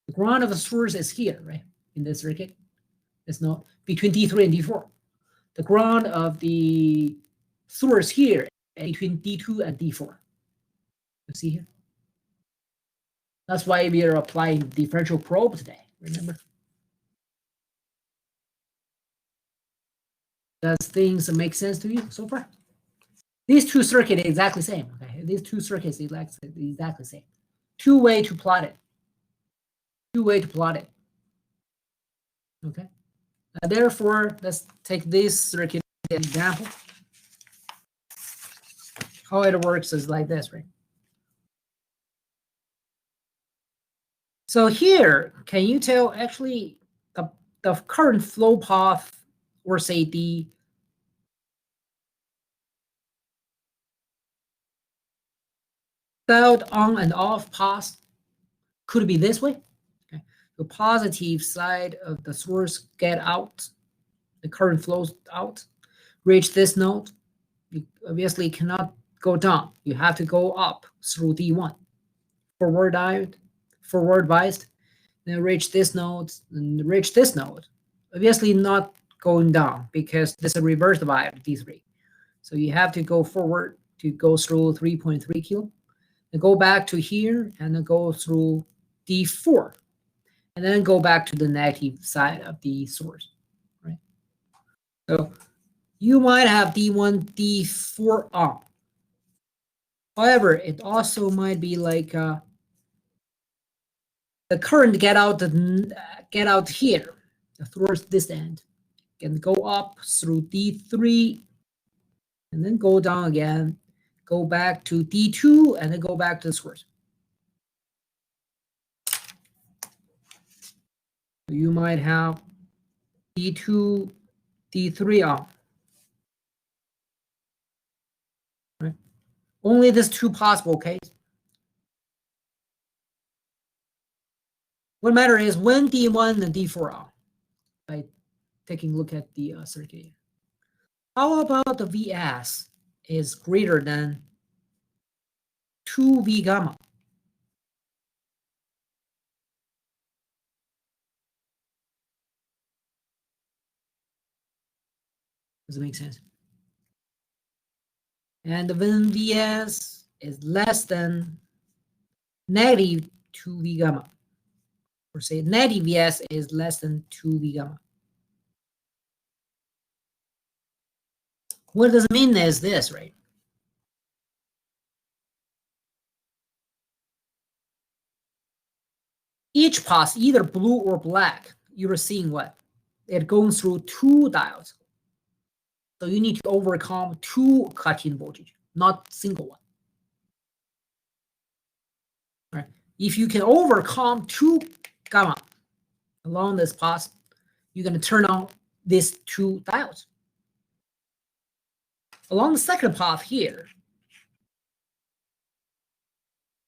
The ground of the source is here, right? In this circuit. It's not between D3 and D4. The ground of the source here is between D2 and D4. You see here? That's why we are applying differential probe today, remember? Does things make sense to you so far? These two circuits are exactly the same. Okay, these two circuits are exactly the same. Two-way to plot it. Two-way to plot it. Okay. Therefore, let's take this circuit as an example. How it works is like this, right? So here, can you tell actually the current flow path, or say the diode on and off path could be this way? Okay. The positive side of the source get out, the current flows out, reach this node. You obviously cannot go down. You have to go up through D1. Forward diode, forward biased, then reach this node and reach this node. Obviously not going down because this is a reverse diode, D3. So you have to go forward to go through 3.3 kilo, and go back to here and then go through D4, and then go back to the negative side of the source, right? So you might have D1, D4 on. However, it also might be like the current get out here, towards this end, can go up through D3, and then go down again, go back to D2, and then go back to the source. You might have D2, D3 on. Right? Only this two possible cases. What matters is when D1 and D4 on, by taking a look at the circuit here. How about the Vs is greater than 2 V gamma? Does it make sense? And when Vs is less than negative 2 V gamma, or say negative Vs is less than 2 V gamma. What does it mean is this, right? Each path, either blue or black, you're seeing what? It goes through two diodes. So you need to overcome two cut-in voltage, not single one. Right? If you can overcome two gamma along this path, you're going to turn on these two diodes. Along the second path here,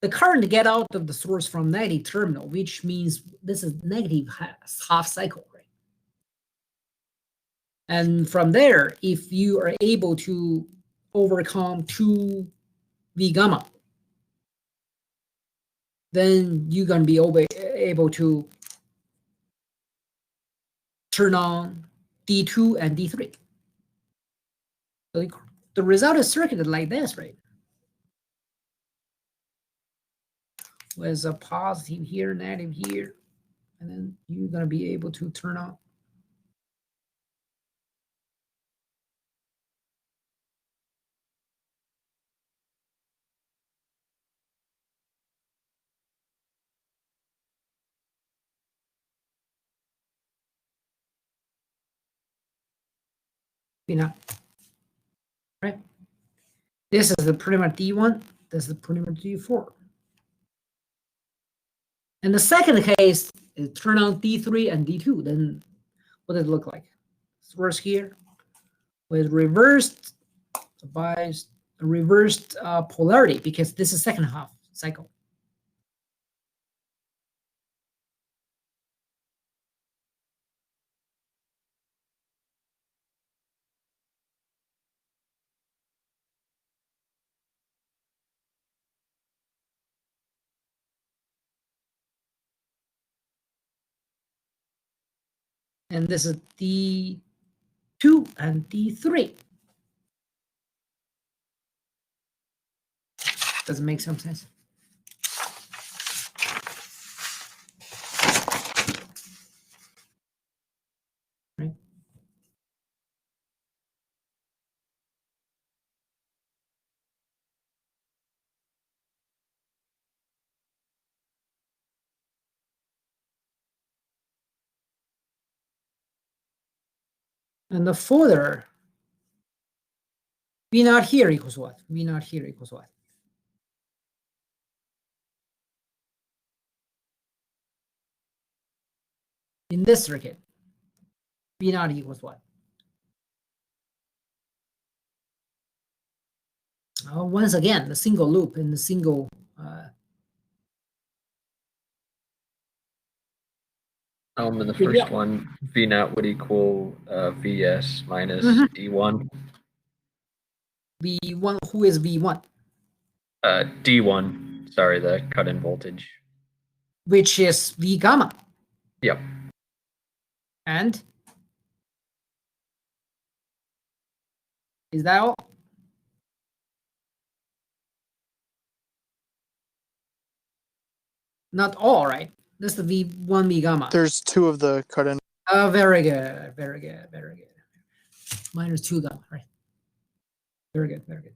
the current get out of the source from negative terminal, which means this is negative half cycle, right? And from there, if you are able to overcome 2 V gamma, then you're going to be able to turn on D2 and D3. So the resultant circuit is like this, right? With a positive here, negative here, and then you're going to be able to turn on. V naught. Right? This is the pretty D1. This is pretty much D4. In the second case, it turn on D3 and D2. Then what does it look like? Source here with reversed bias, reversed polarity, because this is second half cycle. And this is D2 and D3. Does it make some sense? Right? And the further, V naught here equals what? V naught here equals what? In this circuit, V naught equals what? Once again, the single loop in the single In the first one, V naught would equal Vs minus D1. V1, who is V1? D1, sorry, the cut-in voltage. Which is V gamma. Yep. And is that all? Not all, right? This is the V1 V gamma. There's two of the cut-in. Oh, very good, very good, very good. Minus 2 gamma, right? Very good, very good.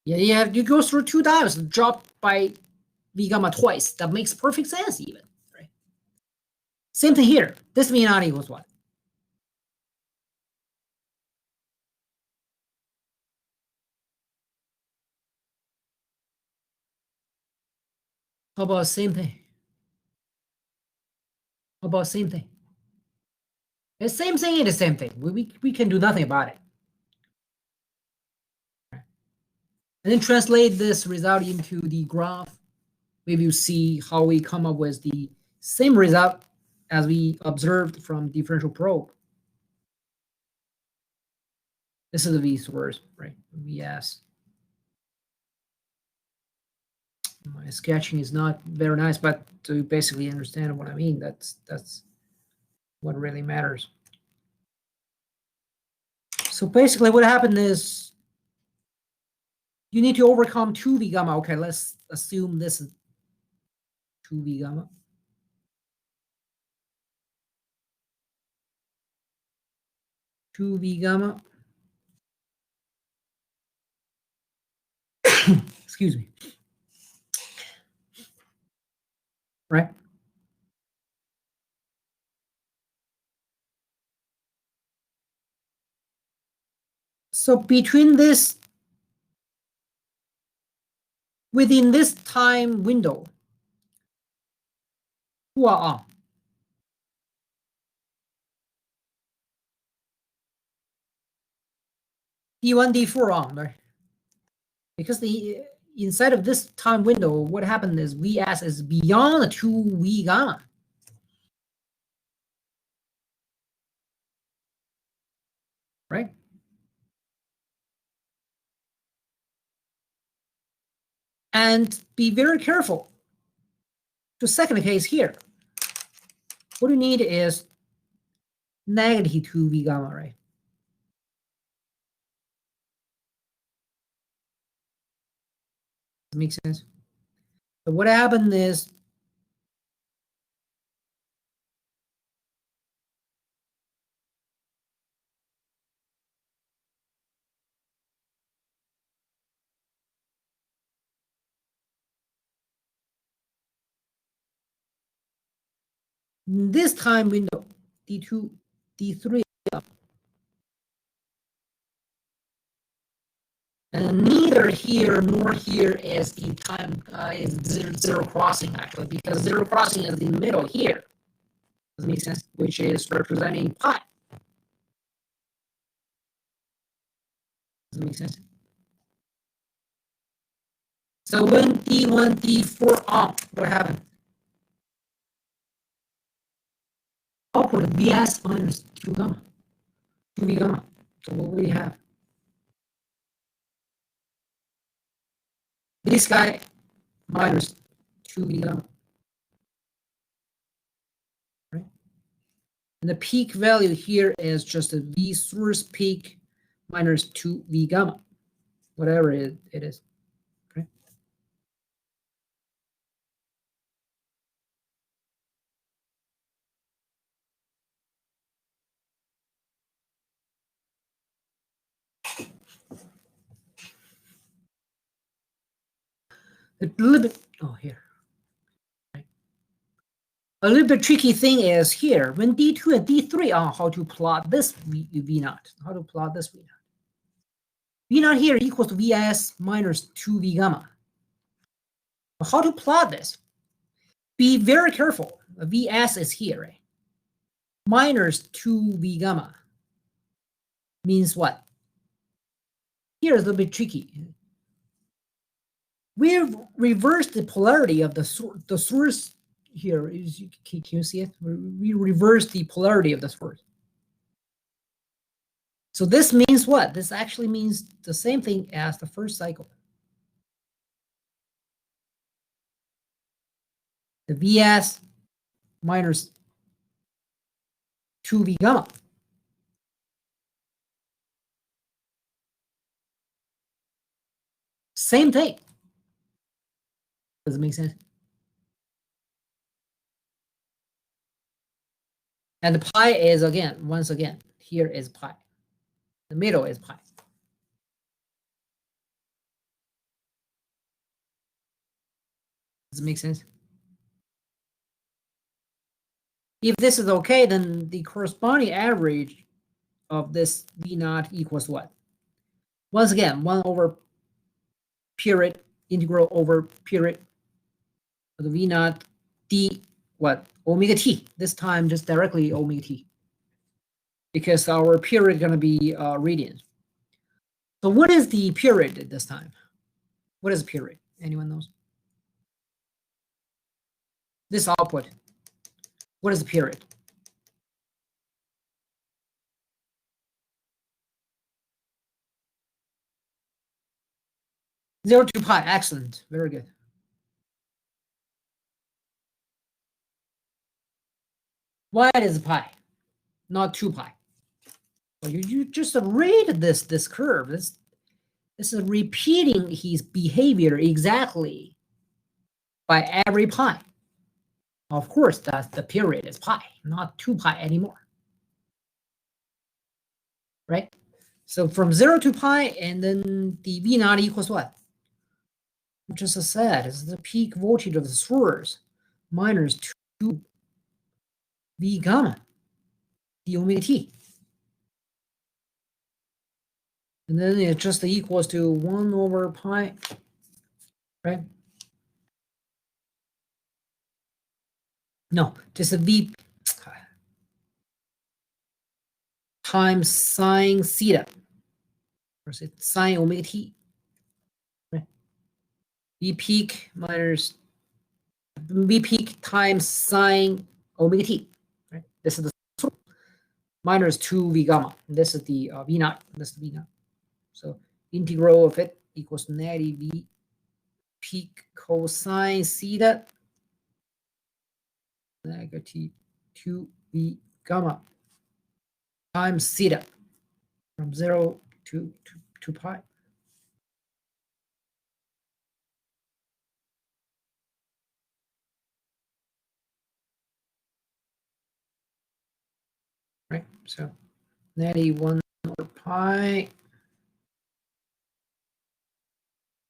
Yeah, you go through 2 diodes, drop by V gamma twice. That makes perfect sense, even, right? Same thing here. This V naught equals what? How about same thing? How about same thing? The same thing and the same thing. We can do nothing about it. And then translate this result into the graph. Maybe you see how we come up with the same result as we observed from differential probe. This is the V source, right? Vs. My sketching is not very nice, but to basically understand what I mean, that's what really matters. So basically what happened is you need to overcome 2V gamma. Okay, let's assume this is 2V gamma. Two V gamma. Excuse me. Right? So between this, within this time window, who are on? D1, D4 on, right? Because the inside of this time window, what happened is Vs is beyond the 2V gamma. Right? And be very careful. The second case here, what you need is negative 2V gamma, right? Makes sense. So what happened is in this time window, D2, D3. And neither here nor here is the time is zero crossing, actually, because zero crossing is in the middle here. Does it make sense? Which is representing pi. Does it make sense? So when D1, D4 on, what happened? Output Vs minus 2 gamma. 2V gamma. So what we have? This guy minus 2V gamma. Right? And the peak value here is just a V source peak minus 2V gamma, whatever it is. Okay? A little bit, oh, here. Right. A little bit tricky thing is here, when D2 and D3 on, how to plot this V0, how to plot this V0. V0 here equals to Vs minus 2V gamma. But how to plot this? Be very careful. Vs is here, right? Minus 2V gamma means what? Here is a little bit tricky. We've reversed the polarity of the source here. Can you see it? We reverse the polarity of the source. So this means what? This actually means the same thing as the first cycle. The Vs minus 2V gamma. Same thing. Does it make sense? And the pi is once again, here is pi. The middle is pi. Does it make sense? If this is okay, then the corresponding average of this V0 equals what? Once again, 1 over period, integral over period of the V0 d what? Omega t. This time just directly omega t. Because our period is going to be radians. So what is the period at this time? What is the period? Anyone knows? This output. What is the period? Zero to pi. Excellent. Very good. Why is pi, not 2 pi? Well, you just read this curve. This is repeating his behavior exactly by every pi. Of course, that's the period is pi, not 2 pi anymore. Right? So from 0 to pi, and then the V0 equals what? Just as said, is the peak voltage of the source minus 2 V gamma, d omega t. And then it just equals to 1 over pi, right? No, just a V times sine theta, or is it sine omega t? Right? V peak minus V peak times sine omega t. Right? This is the minus 2 V gamma. This is the V0. This is the V0. So integral of it equals negative V peak cosine theta negative 2V gamma times theta from 0 to pi. Right, so negative 1 over pi.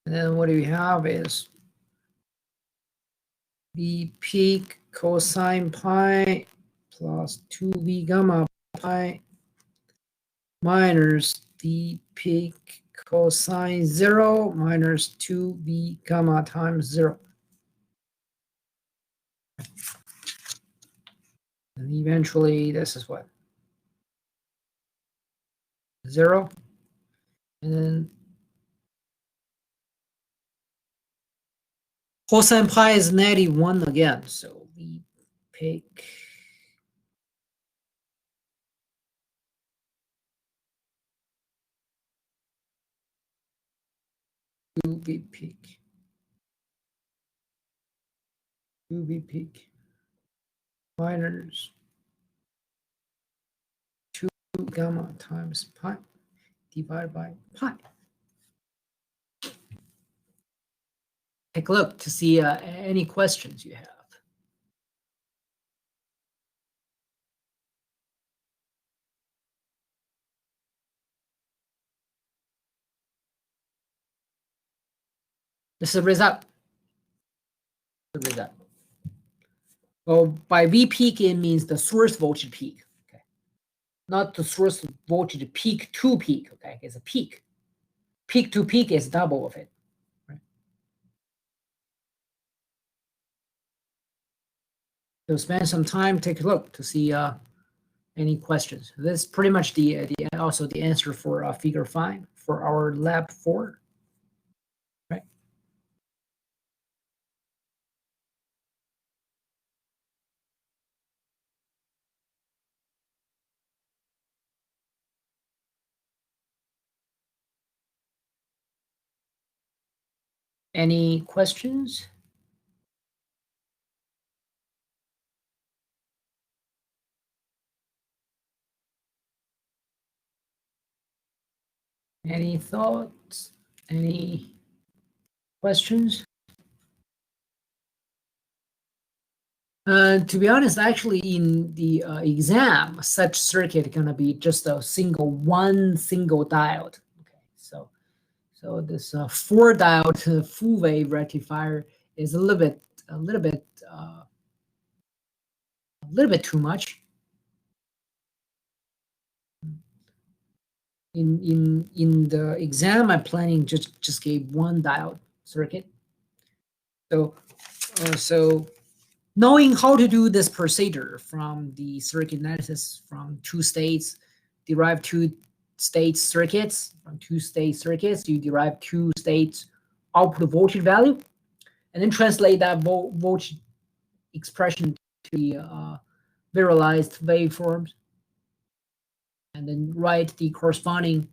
And then what do we have is V peak cosine pi plus 2V gamma pi minus d peak cosine 0 minus 2b gamma times 0. And eventually, this is what? 0. And then cosine pi is -1 again. So we pick be peak. 2b peak minus 2 gamma times pi divided by pi. Take a look to see any questions you have. This is the result. The result. Well, by V peak, it means the source voltage peak. Okay, not the source voltage peak to peak. Okay, it's a peak. Peak to peak is double of it. Right? So spend some time, take a look to see any questions. This is pretty much also the answer for figure 5 for our lab 4. Right. Any questions? Any thoughts? Any questions? To be honest, actually, in the exam, such circuit gonna be just a one single diode. Okay, so this 4-diode full wave rectifier is a little bit too much. In the exam, I'm planning just gave 1 diode circuit. So knowing how to do this procedure from the circuit analysis from 2 states, derive 2-state circuits. From 2-state circuits, you derive 2 states output voltage value, and then translate that voltage expression to the visualized waveforms, and then write the corresponding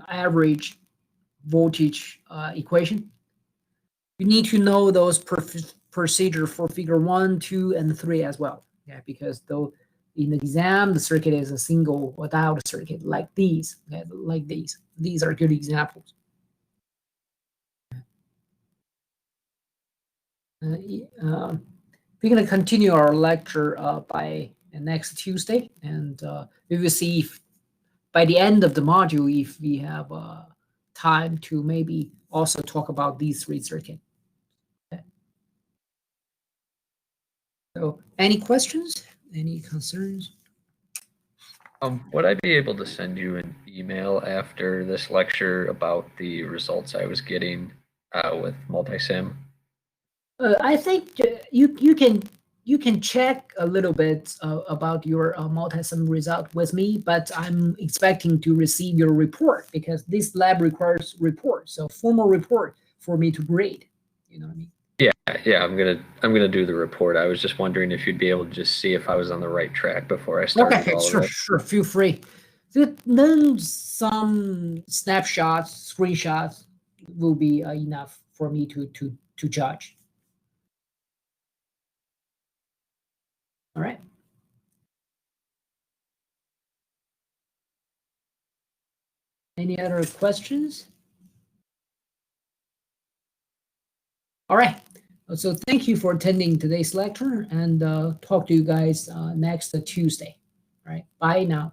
average voltage equation. You need to know those procedure for figure 1, 2, and 3 as well. Yeah, because though in the exam the circuit is a single diode circuit like these. Okay, like these. These are good examples. We're going to continue our lecture by next Tuesday, and we will see if by the end of the module if we have time to maybe also talk about these 3 circuits. Okay. So, any questions? Any concerns? Would I be able to send you an email after this lecture about the results I was getting with multisim? I think you can check a little bit about your multisim result with me, but I'm expecting to receive your report because this lab requires report, so formal report for me to grade. You know what I mean? Yeah, I'm gonna do the report. I was just wondering if you'd be able to just see if I was on the right track before I started. Okay, all sure, of it. sure. Feel free. Then some snapshots, screenshots will be enough for me to judge. All right. Any other questions? All right. So thank you for attending today's lecture, and talk to you guys next Tuesday. All right. Bye now.